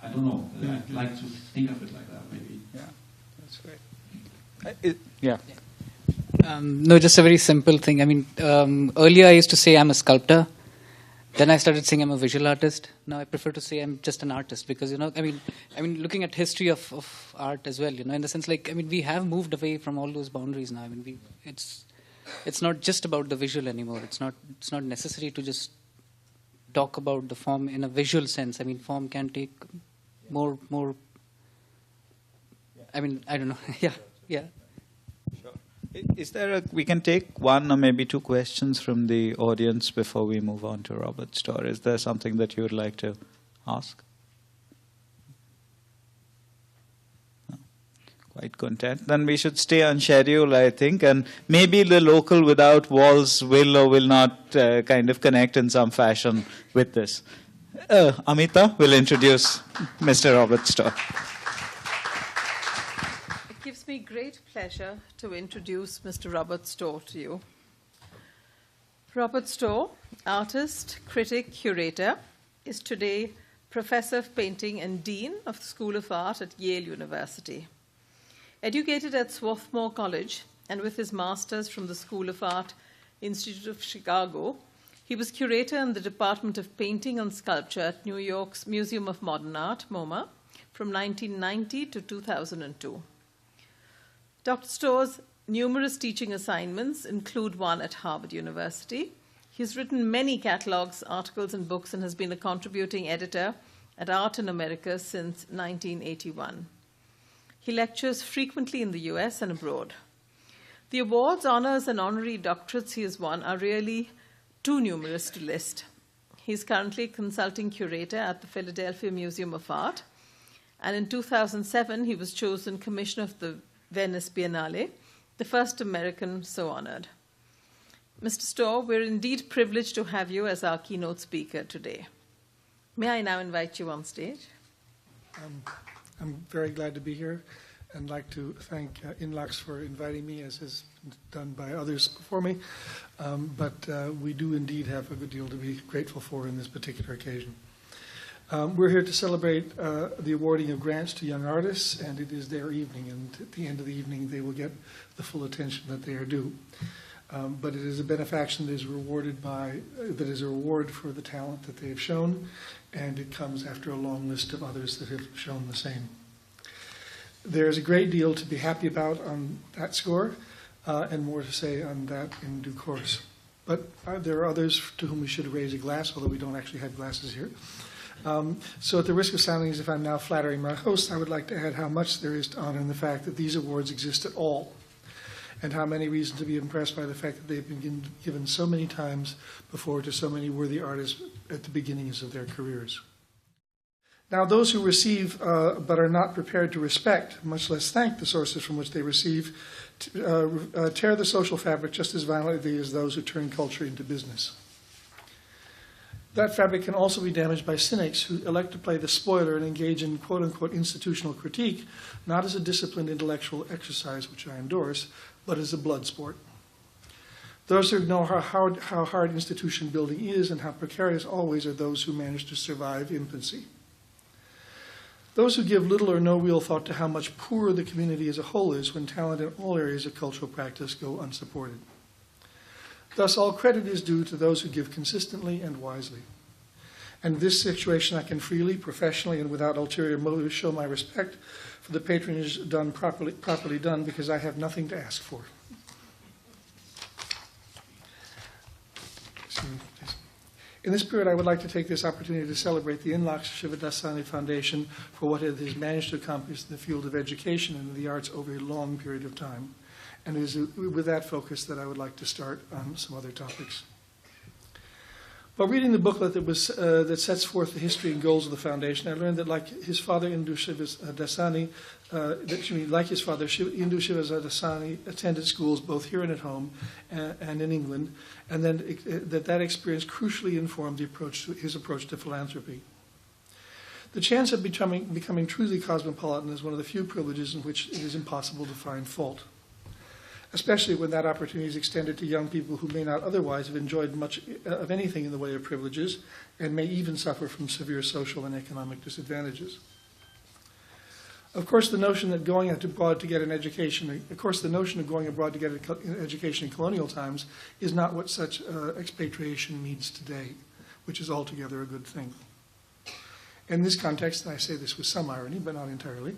I don't know. Yeah. I'd like to think of it like that, maybe.
Yeah, that's great. Yeah.
No, just a very simple thing. I mean, earlier I used to say I'm a sculptor. Then I started saying I'm a visual artist. Now I prefer to say I'm just an artist because, I mean, looking at history of art as well, in the sense like, I mean, we have moved away from all those boundaries now. I mean, it's not just about the visual anymore. It's not necessary to just talk about the form in a visual sense. I mean, form can take more. I mean, I don't know. Yeah.
Is there we can take one or maybe two questions from the audience before we move on to Robert's story. Is there something that you would like to ask? No. Quite content. Then we should stay on schedule, I think, and maybe the local without walls will or will not kind of connect in some fashion with this. Amita will introduce Mr. Robert Storr.
It gives me great pleasure to introduce Mr. Robert Storr to you. Robert Storr, artist, critic, curator, is today Professor of Painting and Dean of the School of Art at Yale University. Educated at Swarthmore College and with his master's from the School of Art Institute of Chicago, he was curator in the Department of Painting and Sculpture at New York's Museum of Modern Art, MoMA, from 1990 to 2002. Dr. Storr's numerous teaching assignments include one at Harvard University. He's written many catalogs, articles, and books and has been a contributing editor at Art in America since 1981. He lectures frequently in the US and abroad. The awards, honors, and honorary doctorates he has won are really too numerous to list. He's currently a consulting curator at the Philadelphia Museum of Art, and in 2007 he was chosen commissioner of the Venice Biennale, the first American so honored. Mr. Storr, we're indeed privileged to have you as our keynote speaker today. May I now invite you on stage?
I'm very glad to be here and like to thank INLAX for inviting me, as has been done by others before me. But we do indeed have a good deal to be grateful for in this particular occasion. We're here to celebrate the awarding of grants to young artists, and it is their evening, and at the end of the evening they will get the full attention that they are due. But it is a benefaction that is rewarded that is a reward for the talent that they have shown, and it comes after a long list of others that have shown the same. There's a great deal to be happy about on that score, and more to say on that in due course. But there are others to whom we should raise a glass, although we don't actually have glasses here. So at the risk of sounding as if I'm now flattering my host, I would like to add how much there is to honor in the fact that these awards exist at all, and how many reasons to be impressed by the fact that they've been given so many times before to so many worthy artists at the beginnings of their careers. Now, those who receive but are not prepared to respect, much less thank the sources from which they receive, tear the social fabric just as violently as those who turn culture into business. That fabric can also be damaged by cynics who elect to play the spoiler and engage in quote-unquote institutional critique, not as a disciplined intellectual exercise, which I endorse, but as a blood sport. Those who know how hard institution building is and how precarious always are those who manage to survive infancy. Those who give little or no real thought to how much poorer the community as a whole is when talent in all areas of cultural practice go unsupported. Thus, all credit is due to those who give consistently and wisely. And in this situation, I can freely, professionally, and without ulterior motives show my respect for the patronage done properly done, because I have nothing to ask for. In this spirit, I would like to take this opportunity to celebrate the Inlaks Shivadasani Foundation for what it has managed to accomplish in the field of education and the arts over a long period of time. And it is with that focus that I would like to start on some other topics. While reading the booklet that sets forth the history and goals of the foundation, I learned that like his father, Indu Shivadasani, Indu Shivadasani attended schools both here and at home and in England, and then that experience crucially informed his approach to philanthropy. The chance of becoming truly cosmopolitan is one of the few privileges in which it is impossible to find fault, especially when that opportunity is extended to young people who may not otherwise have enjoyed much of anything in the way of privileges and may even suffer from severe social and economic disadvantages. Of course, the notion of going abroad to get an education in colonial times is not what such expatriation means today, which is altogether a good thing. In this context, and I say this with some irony, but not entirely,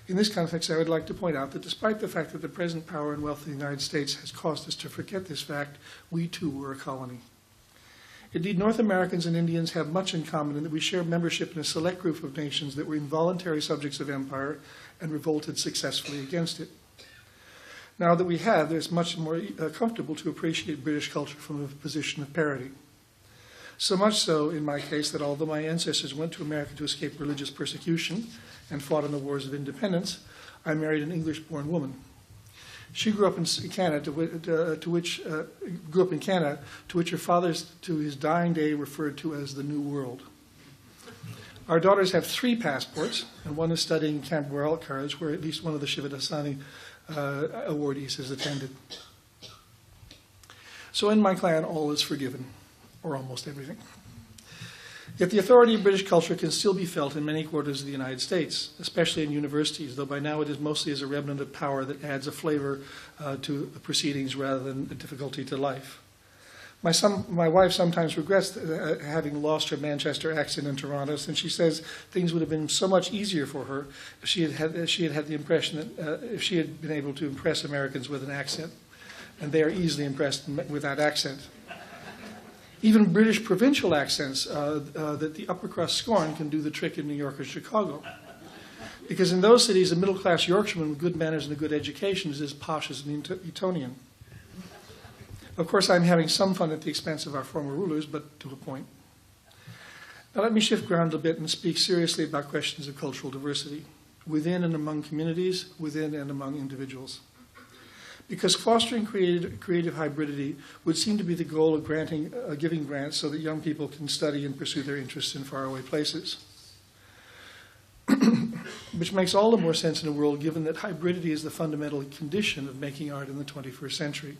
in this context, I would like to point out that despite the fact that the present power and wealth of the United States has caused us to forget this fact, we too were a colony. Indeed, North Americans and Indians have much in common in that we share membership in a select group of nations that were involuntary subjects of empire and revolted successfully against it. Now that we have, it's much more comfortable to appreciate British culture from a position of parity. So much so, in my case, that although my ancestors went to America to escape religious persecution and fought in the wars of independence, I married an English-born woman. She grew up in Canada, to which her father, to his dying day, referred to as the New World. Our daughters have 3 passports, and one is studying Camp Royal College, where at least one of the Shivadasani awardees has attended. So in my clan, all is forgiven, or almost everything. Yet the authority of British culture can still be felt in many quarters of the United States, especially in universities, though by now it is mostly as a remnant of power that adds a flavor to proceedings rather than a difficulty to life. My wife sometimes regrets having lost her Manchester accent in Toronto, since she says things would have been so much easier for her if she had the impression that if she had been able to impress Americans with an accent, and they are easily impressed with that accent. Even British provincial accents that the upper crust scorn can do the trick in New York or Chicago. Because in those cities, a middle-class Yorkshireman with good manners and a good education is as posh as an Etonian. Of course, I'm having some fun at the expense of our former rulers, but to a point. Now let me shift ground a bit and speak seriously about questions of cultural diversity, within and among communities, within and among individuals. Because fostering creative hybridity would seem to be the goal of giving grants so that young people can study and pursue their interests in faraway places. Which makes all the more sense in a world given that hybridity is the fundamental condition of making art in the 21st century.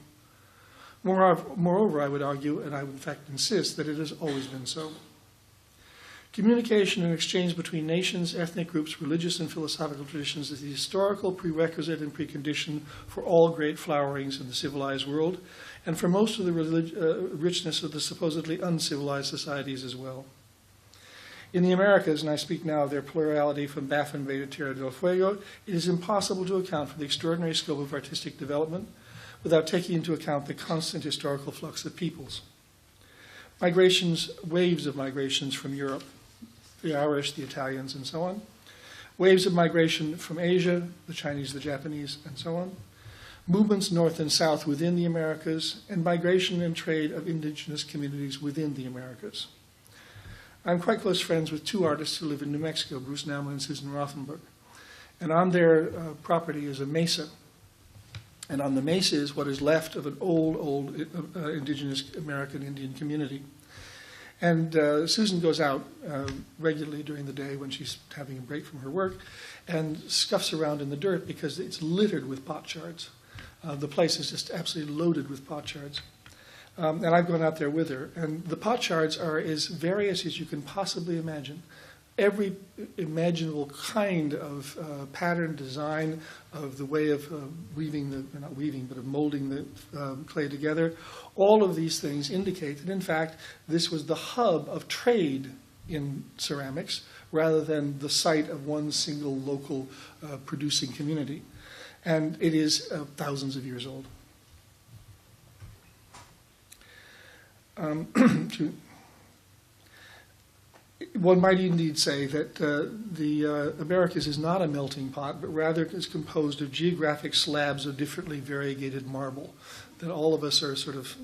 Moreover, I would argue, and I would in fact insist, that it has always been so. Communication and exchange between nations, ethnic groups, religious and philosophical traditions is the historical prerequisite and precondition for all great flowerings in the civilized world, and for most of the richness of the supposedly uncivilized societies as well. In the Americas, and I speak now of their plurality from Baffin Bay to Tierra del Fuego, it is impossible to account for the extraordinary scope of artistic development without taking into account the constant historical flux of peoples. Waves of migrations from Europe, the Irish, the Italians, and so on. Waves of migration from Asia, the Chinese, the Japanese, and so on. Movements north and south within the Americas, and migration and trade of indigenous communities within the Americas. I'm quite close friends with 2 artists who live in New Mexico, Bruce Nauman and Susan Rothenberg. And on their property is a mesa. And on the mesa is what is left of an old indigenous American Indian community. And Susan goes out regularly during the day when she's having a break from her work and scuffs around in the dirt because it's littered with potsherds. The place is just absolutely loaded with potsherds. And I've gone out there with her. And the potsherds are as various as you can possibly imagine. Every imaginable kind of pattern, design, of the way of not weaving, but of molding the clay together. All of these things indicate that, in fact, this was the hub of trade in ceramics rather than the site of one single local producing community. And it is thousands of years old. One might indeed say that the Americas is not a melting pot, but rather is composed of geographic slabs of differently variegated marble, that all of us are sort of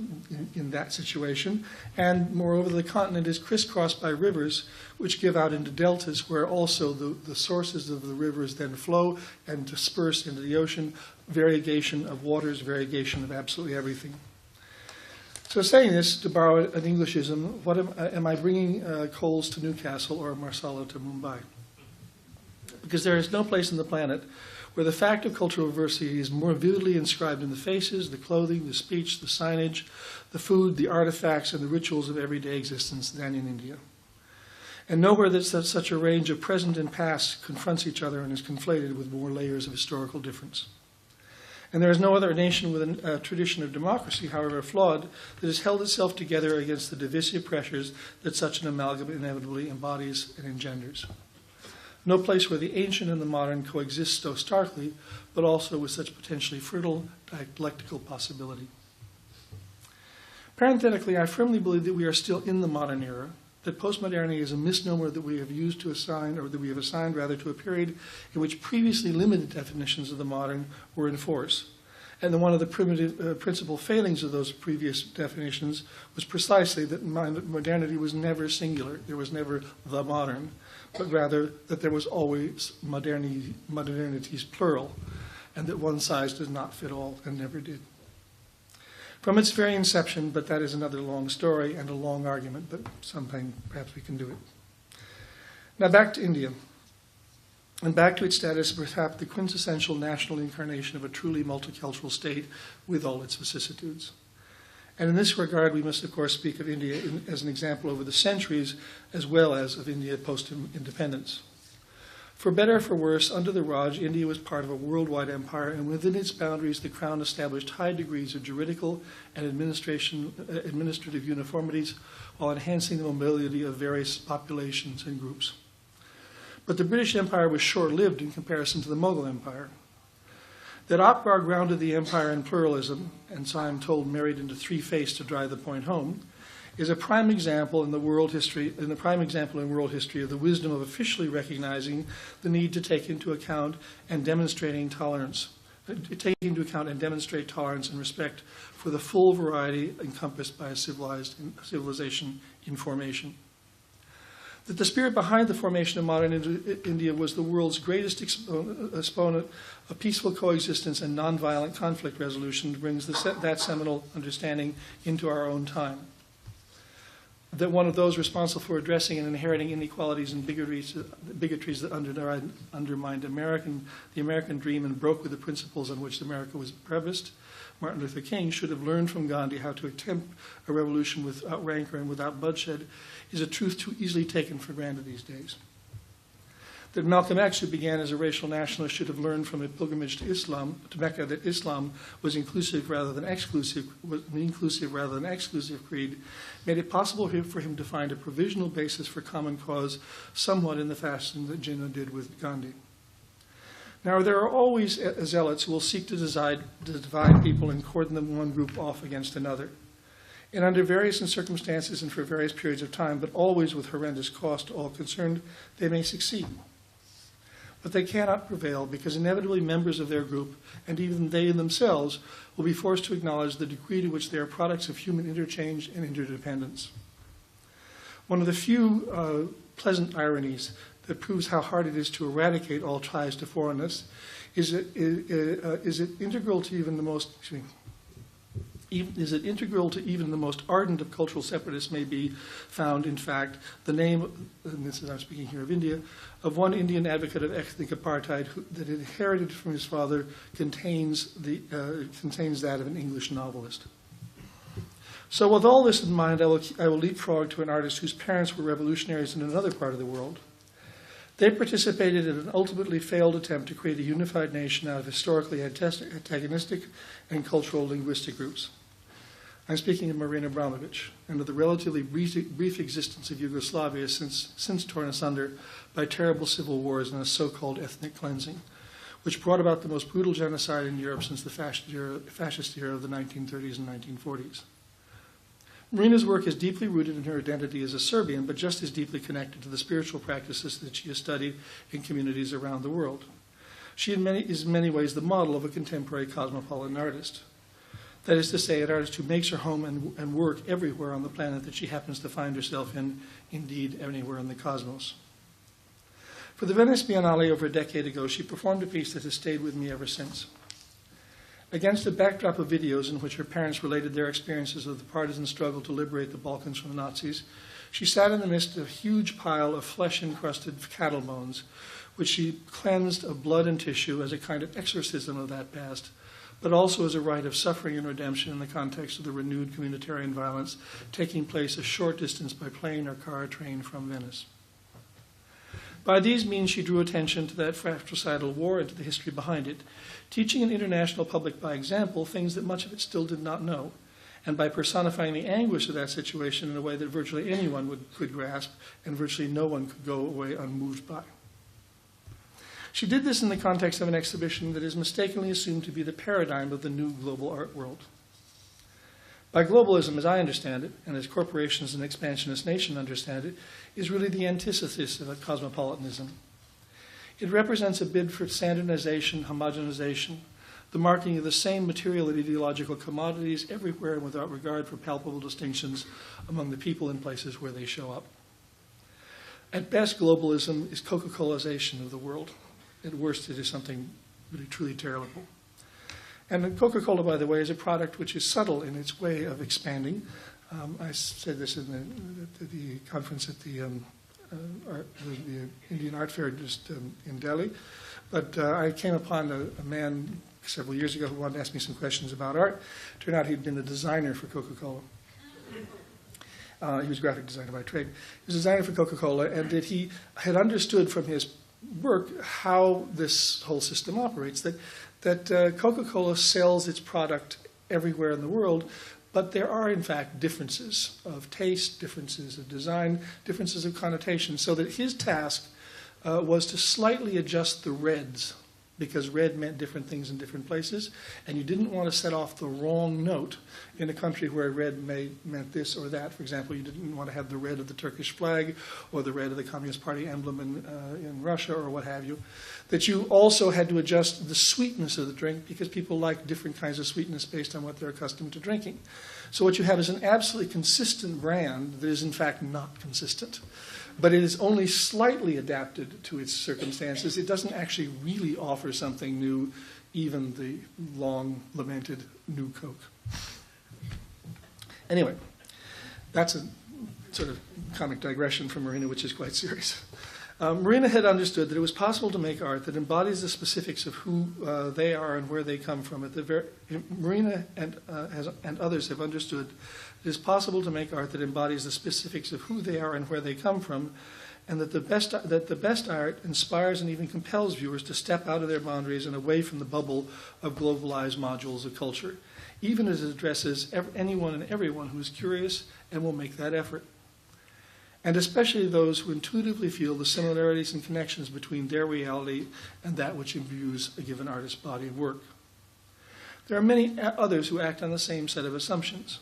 in that situation. And moreover, the continent is crisscrossed by rivers which give out into deltas where also the sources of the rivers then flow and disperse into the ocean, variegation of waters, variegation of absolutely everything. So saying this, to borrow an Englishism, what am I bringing coals to Newcastle or Marsala to Mumbai? Because there is no place on the planet where the fact of cultural diversity is more vividly inscribed in the faces, the clothing, the speech, the signage, the food, the artifacts, and the rituals of everyday existence than in India. And nowhere that such a range of present and past confronts each other and is conflated with more layers of historical difference. And there is no other nation with a tradition of democracy, however flawed, that has held itself together against the divisive pressures that such an amalgam inevitably embodies and engenders. No place where the ancient and the modern coexist so starkly, but also with such potentially fertile dialectical possibility. Parenthetically, I firmly believe that we are still in the modern era, that postmodernity is a misnomer that we have used to assign, or that we have assigned rather to a period in which previously limited definitions of the modern were in force. And one of the principal failings of those previous definitions was precisely that modernity was never singular. There was never the modern, but rather that there was always modernities plural, and that one size does not fit all and never did. From its very inception, but that is another long story and a long argument, but sometime perhaps we can do it. Now back to India, and back to its status as perhaps the quintessential national incarnation of a truly multicultural state with all its vicissitudes. And in this regard, we must of course speak of India as an example over the centuries, as well as of India post-independence. For better or for worse, under the Raj, India was part of a worldwide empire, and within its boundaries, the Crown established high degrees of juridical and administrative uniformities while enhancing the mobility of various populations and groups. But the British Empire was short-lived in comparison to the Mughal Empire. That Akbar grounded the empire in pluralism, and so I'm told married into three-faiths to drive the point home, is a prime example in world history of the wisdom of officially recognizing the need to take into account and demonstrate tolerance and respect for the full variety encompassed by a civilization in formation. That the spirit behind the formation of modern India was the world's greatest exponent of peaceful coexistence and nonviolent conflict resolution brings that seminal understanding into our own time. That one of those responsible for addressing and inheriting inequalities and bigotries that undermined the American dream and broke with the principles on which America was premised, Martin Luther King, should have learned from Gandhi how to attempt a revolution without rancor and without bloodshed, is a truth too easily taken for granted these days. That Malcolm X, who began as a racial nationalist, should have learned from a pilgrimage to Mecca, that Islam was inclusive rather than exclusive creed, made it possible for him to find a provisional basis for common cause, somewhat in the fashion that Jinnah did with Gandhi. Now, there are always zealots who will seek to divide people and cordon them one group off against another. And under various circumstances and for various periods of time, but always with horrendous cost to all concerned, they may succeed. But they cannot prevail because inevitably members of their group, and even they themselves, will be forced to acknowledge the degree to which they are products of human interchange and interdependence. One of the few pleasant ironies that proves how hard it is to eradicate all ties to foreignness is it integral to even the most ardent of cultural separatists may be found, in fact, the name, and this is, I'm speaking here of India, of one Indian advocate of ethnic apartheid that inherited from his father contains that of an English novelist. So with all this in mind, I will leapfrog to an artist whose parents were revolutionaries in another part of the world. They participated in an ultimately failed attempt to create a unified nation out of historically antagonistic and cultural linguistic groups. I'm speaking of Marina Abramović and of the relatively brief existence of Yugoslavia since torn asunder by terrible civil wars and a so-called ethnic cleansing, which brought about the most brutal genocide in Europe since the fascist era of the 1930s and 1940s. Marina's work is deeply rooted in her identity as a Serbian, but just as deeply connected to the spiritual practices that she has studied in communities around the world. She is in many ways the model of a contemporary cosmopolitan artist. That is to say, an artist who makes her home and work everywhere on the planet that she happens to find herself in, indeed anywhere in the cosmos. For the Venice Biennale over a decade ago, she performed a piece that has stayed with me ever since. Against a backdrop of videos in which her parents related their experiences of the partisan struggle to liberate the Balkans from the Nazis, she sat in the midst of a huge pile of flesh-encrusted cattle bones, which she cleansed of blood and tissue as a kind of exorcism of that past, but also as a rite of suffering and redemption in the context of the renewed communitarian violence taking place a short distance by plane or car or train from Venice. By these means, she drew attention to that fratricidal war and to the history behind it, teaching an international public by example things that much of it still did not know, and by personifying the anguish of that situation in a way that virtually anyone could grasp and virtually no one could go away unmoved by. She did this in the context of an exhibition that is mistakenly assumed to be the paradigm of the new global art world. By globalism, as I understand it, and as corporations and expansionist nations understand it, is really the antithesis of a cosmopolitanism. It represents a bid for standardization, homogenization, the marking of the same material and ideological commodities everywhere and without regard for palpable distinctions among the people and places where they show up. At best, globalism is Coca-Colization of the world. At worst, it is something really truly terrible. And Coca-Cola, by the way, is a product which is subtle in its way of expanding. I said this in the conference at the Indian Art Fair just in Delhi. But I came upon a man several years ago who wanted to ask me some questions about art. Turned out he'd been the designer for Coca-Cola. He was a graphic designer by trade. He was a designer for Coca-Cola, and that he had understood from his work how this whole system operates, that Coca-Cola sells its product everywhere in the world, but there are, in fact, differences of taste, differences of design, differences of connotation, so that his task was to slightly adjust the reds, because red meant different things in different places, and you didn't want to set off the wrong note in a country where red meant this or that. For example, you didn't want to have the red of the Turkish flag or the red of the Communist Party emblem in Russia or what have you. That you also had to adjust the sweetness of the drink because people like different kinds of sweetness based on what they're accustomed to drinking. So what you have is an absolutely consistent brand that is in fact not consistent. But it is only slightly adapted to its circumstances. It doesn't actually really offer something new, even the long-lamented New Coke. Anyway, that's a sort of comic digression from Marina, which is quite serious. Marina had understood that it was possible to make art that embodies the specifics of who they are and where they come from. Marina and others have understood it is possible to make art that embodies the specifics of who they are and where they come from, and that the best art inspires and even compels viewers to step out of their boundaries and away from the bubble of globalized modules of culture, even as it addresses anyone and everyone who is curious and will make that effort. And especially those who intuitively feel the similarities and connections between their reality and that which imbues a given artist's body of work. There are many others who act on the same set of assumptions.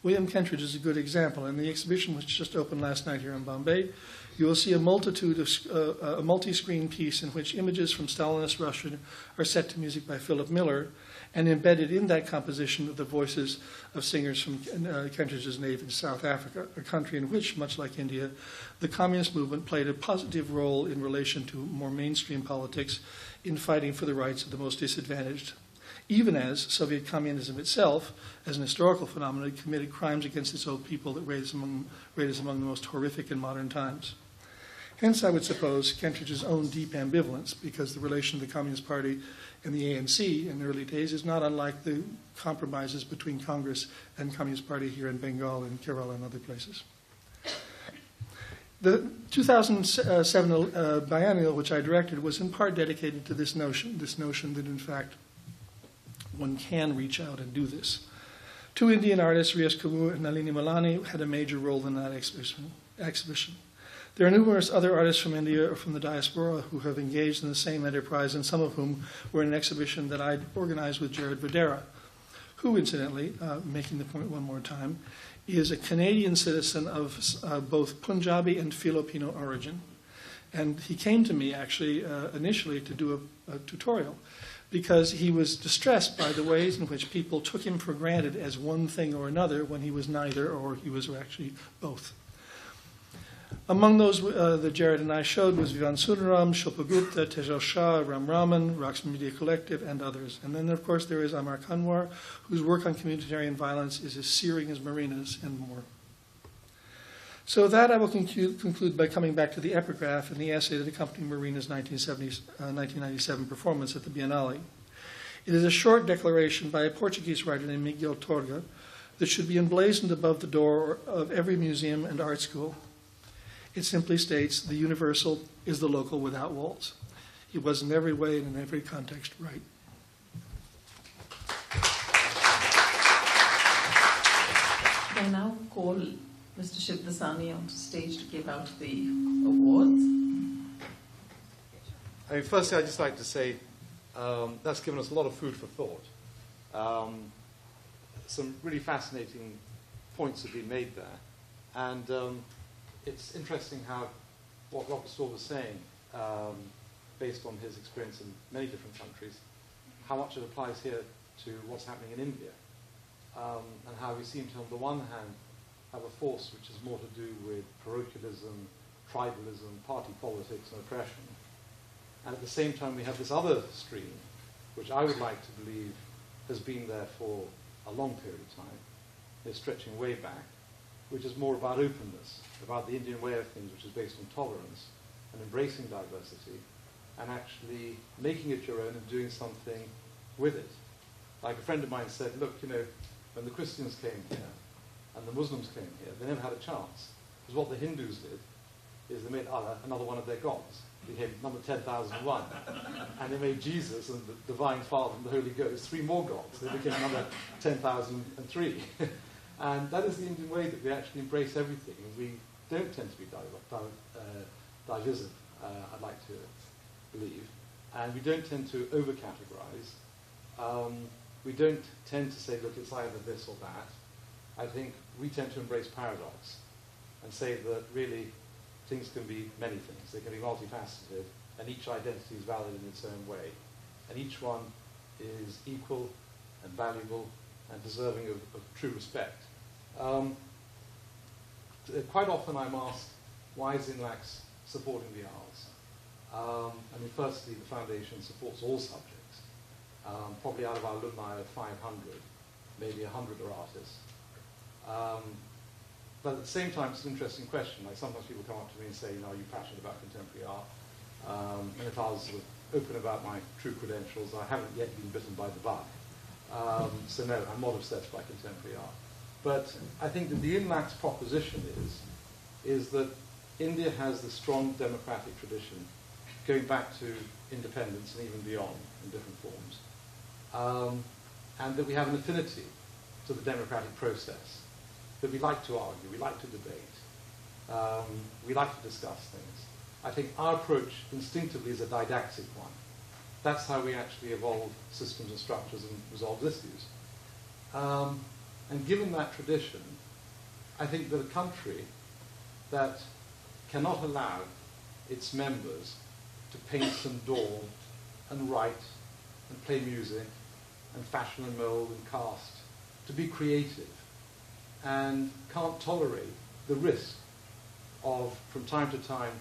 William Kentridge is a good example. In the exhibition which just opened last night here in Bombay, you will see a multi-screen piece in which images from Stalinist Russia are set to music by Philip Miller, and embedded in that composition are the voices of singers from Kentridge's native South Africa, a country in which, much like India, the communist movement played a positive role in relation to more mainstream politics in fighting for the rights of the most disadvantaged, even as Soviet communism itself, as an historical phenomenon, committed crimes against its own people that rate as among the most horrific in modern times. Hence, I would suppose, Kentridge's own deep ambivalence, because the relation of the Communist Party and the ANC in the early days is not unlike the compromises between Congress and Communist Party here in Bengal and Kerala and other places. The 2007 biennial, which I directed, was in part dedicated to this notion that, in fact, one can reach out and do this. Two Indian artists, Riaz Kapoor and Nalini Malani, had a major role in that exhibition. There are numerous other artists from India or from the diaspora who have engaged in the same enterprise, and some of whom were in an exhibition that I organized with Jared Vadera, who, incidentally, making the point one more time, is a Canadian citizen of both Punjabi and Filipino origin. And he came to me, actually, initially to do a tutorial, because he was distressed by the ways in which people took him for granted as one thing or another when he was neither, or he was actually both. Among those that Jared and I showed was Vivan Sundaram, Shilpa Gupta, Tejal Shah, Ram Raman, Roxman Media Collective, and others. And then, of course, there is Amar Kanwar, whose work on communitarian violence is as searing as Marina's and more. So that I will conclude by coming back to the epigraph and the essay that accompanied Marina's 1997 performance at the Biennale. It is a short declaration by a Portuguese writer named Miguel Torga that should be emblazoned above the door of every museum and art school. It simply states, the universal is the local without walls. He was in every way and in every context right.
I now call Mr. Shiv Dasani onto stage to give out the awards.
I mean, firstly, I'd just like to say that's given us a lot of food for thought. Some really fascinating points have been made there. And it's interesting how what Robert Storr was saying, based on his experience in many different countries, how much it applies here to what's happening in India. And how we seem to, on the one hand, have a force which is more to do with parochialism, tribalism, party politics, and oppression. And at the same time, we have this other stream, which I would like to believe has been there for a long period of time, is stretching way back, which is more about openness, about the Indian way of things, which is based on tolerance and embracing diversity, and actually making it your own and doing something with it. Like a friend of mine said, look, you know, when the Christians came here and the Muslims came here, they never had a chance. Because what the Hindus did is they made Allah another one of their gods. They became number 10,001. And they made Jesus and the Divine Father and the Holy Ghost 3 more gods. They became number 10,003. And that is the Indian way, that we actually embrace everything. And we don't tend to be divisive, I'd like to believe. And we don't tend to over-categorize. We don't tend to say, look, it's either this or that. I think we tend to embrace paradox and say that really things can be many things. They can be multifaceted, and each identity is valid in its own way. And each one is equal and valuable and deserving of true respect. Quite often I'm asked, why is INLAX supporting the arts? I mean, firstly, the foundation supports all subjects. Probably out of our alumni of 500, maybe 100 are artists. But at the same time, it's an interesting question. Like sometimes people come up to me and say, you know, are you passionate about contemporary art? And if I was sort of open about my true credentials, I haven't yet been bitten by the bug. So no, I'm not obsessed by contemporary art. But I think that the INLAX proposition is that India has this strong democratic tradition going back to independence and even beyond in different forms. And that we have an affinity to the democratic process, that we like to argue, we like to debate, we like to discuss things. I think our approach instinctively is a didactic one. That's how we actually evolve systems and structures and resolve issues. And given that tradition, I think that a country that cannot allow its members to paint and daub and write and play music and fashion and mold and cast, to be creative, and can't tolerate the risk of, from time to time,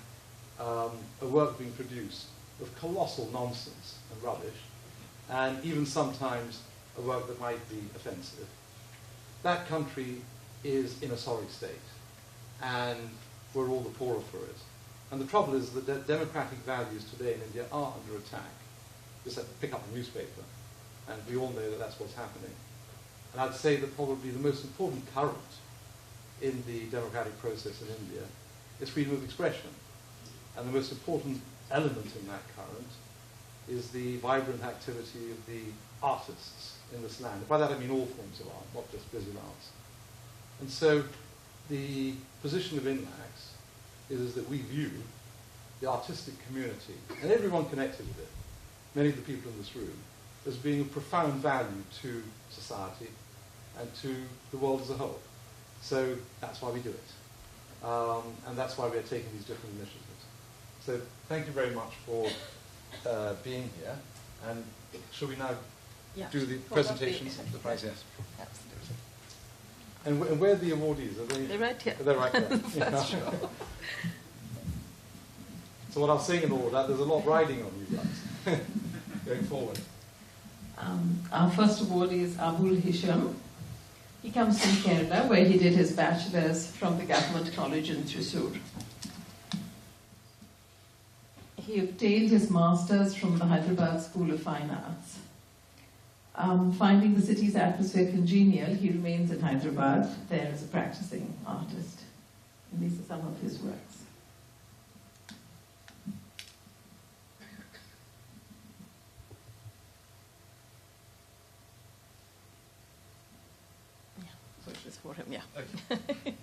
a work being produced of colossal nonsense and rubbish, and even sometimes a work that might be offensive. That country is in a sorry state, and we're all the poorer for it. And the trouble is that democratic values today in India are under attack. Just have to pick up a newspaper, and we all know that that's what's happening. And I'd say that probably the most important current in the democratic process in India is freedom of expression. And the most important element in that current is the vibrant activity of the artists in this land. By that I mean all forms of art, not just visual arts. And so the position of INLAX is that we view the artistic community, and everyone connected with it, many of the people in this room, as being of profound value to society and to the world as a whole. So that's why we do it. And that's why we're taking these different initiatives. So thank you very much for being here. And shall we now do the presentation of the prize? Yes.
Absolutely.
And where are the awardees? Are they?
They're right here.
They're right there.
First row.
So what I'll say in order, there's a lot riding on you guys going forward.
Our first awardee is Abul Hisham. He comes from Kerala, where he did his bachelor's from the Government College in Thrissur. He obtained his master's from the Hyderabad School of Fine Arts. Finding the city's atmosphere congenial, he remains in Hyderabad there as a practicing artist. And these are some of his works. So it is for him, yeah.
Okay.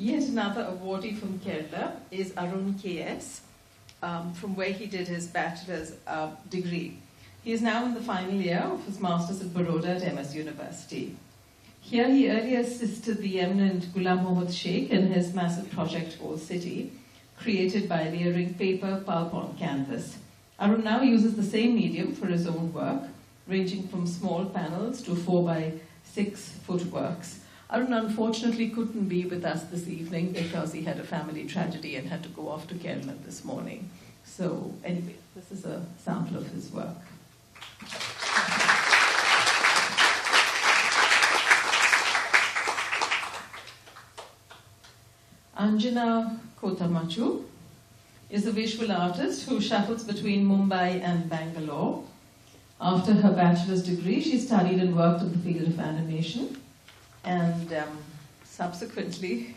Yet another awardee from Kerala is Arun K.S., from where he did his bachelor's degree. He is now in the final year of his master's at Baroda at MS University. Here he earlier assisted the eminent Ghulam Mohammad Sheikh in his massive project Old City, created by layering paper pulp on canvas. Arun now uses the same medium for his own work, ranging from small panels to 4x6 footworks. Arun unfortunately couldn't be with us this evening because he had a family tragedy and had to go off to Kerala this morning. So anyway, this is a sample of his work. Anjana Kotamachu is a visual artist who shuffles between Mumbai and Bangalore. After her bachelor's degree, she studied and worked in the field of animation. And subsequently,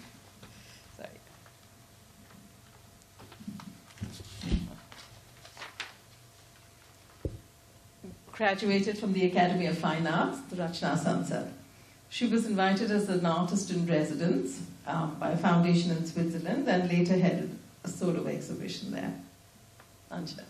graduated from the Academy of Fine Arts, the Rachna Sansad. She was invited as an artist in residence by a foundation in Switzerland and later headed a solo exhibition there. Anjana.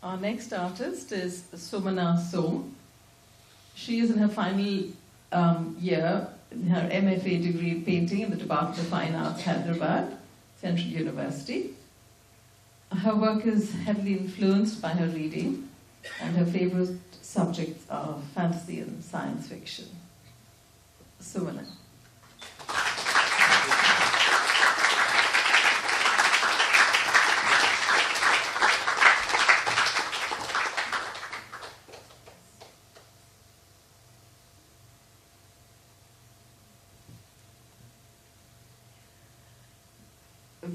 Our next artist is Sumana Som. She is in her final year in her MFA degree in painting in the Department of Fine Arts, Hyderabad, Central University. Her work is heavily influenced by her reading, and her favorite subjects are fantasy and science fiction. Sumana.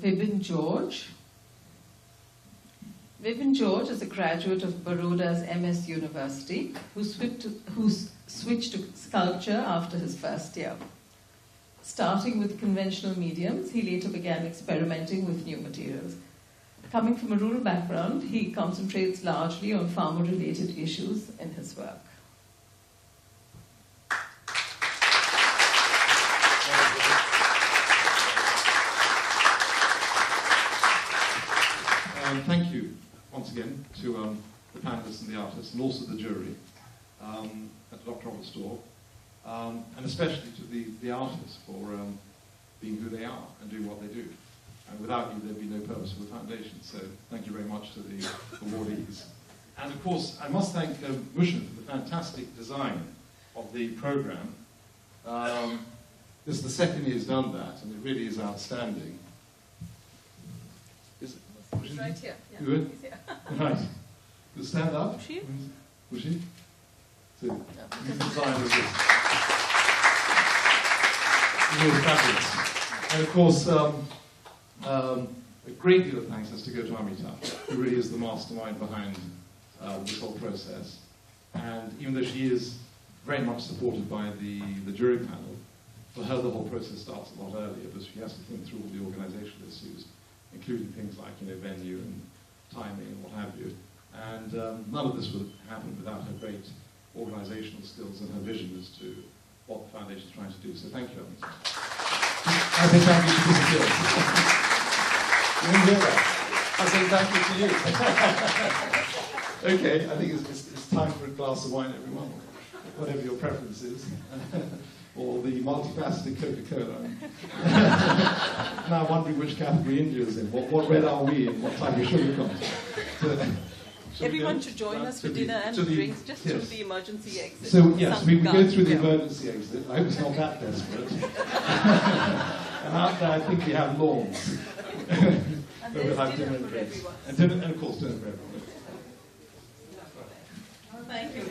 Vibin George. Vibin George is a graduate of Baroda's MS University who switched to sculpture after his first year. Starting with conventional mediums, he later began experimenting with new materials. Coming from a rural background, he concentrates largely on farmer-related issues in his work.
Thank you once again to the panelists and the artists, and also the jury, and to Dr. Robert Storr, and especially to the artists for being who they are and doing what they do. And without you, there'd be no purpose for the foundation. So thank you very much to the awardees. And of course, I must thank Mushin for the fantastic design of the program. This is the second year he's done that, and it really is outstanding. Is it?
He's right here. Yeah.
Good?
He's here.
Right. You stand up.
Mushi?
Mushi? So, you designed this. Really fabulous. And of course, a great deal of thanks has to go to Amita, who really is the mastermind behind this whole process. And even though she is very much supported by the jury panel, for her the whole process starts a lot earlier, but she has to think through all the organizational issues, including things like venue and timing and what have you. And none of this would have happened without her great organizational skills and her vision as to what the foundation is trying to do. So thank you, Amita. I say thank you to disappear. You didn't hear that? I say thank you to you. Okay, I think it's time for a glass of wine, everyone, whatever your preference is. Or the multifaceted Coca-Cola. Now wondering which category India is in. What red are we in? What type of sugar content?
Everyone should join us for dinner and drinks just through the emergency exit.
So yes, we go through the emergency exit. I hope it's not that desperate. And out there, I think we have lawns.
And
we'll have
dinner
and
for
drinks.
everyone.
And of course dinner for everyone.
Thank you.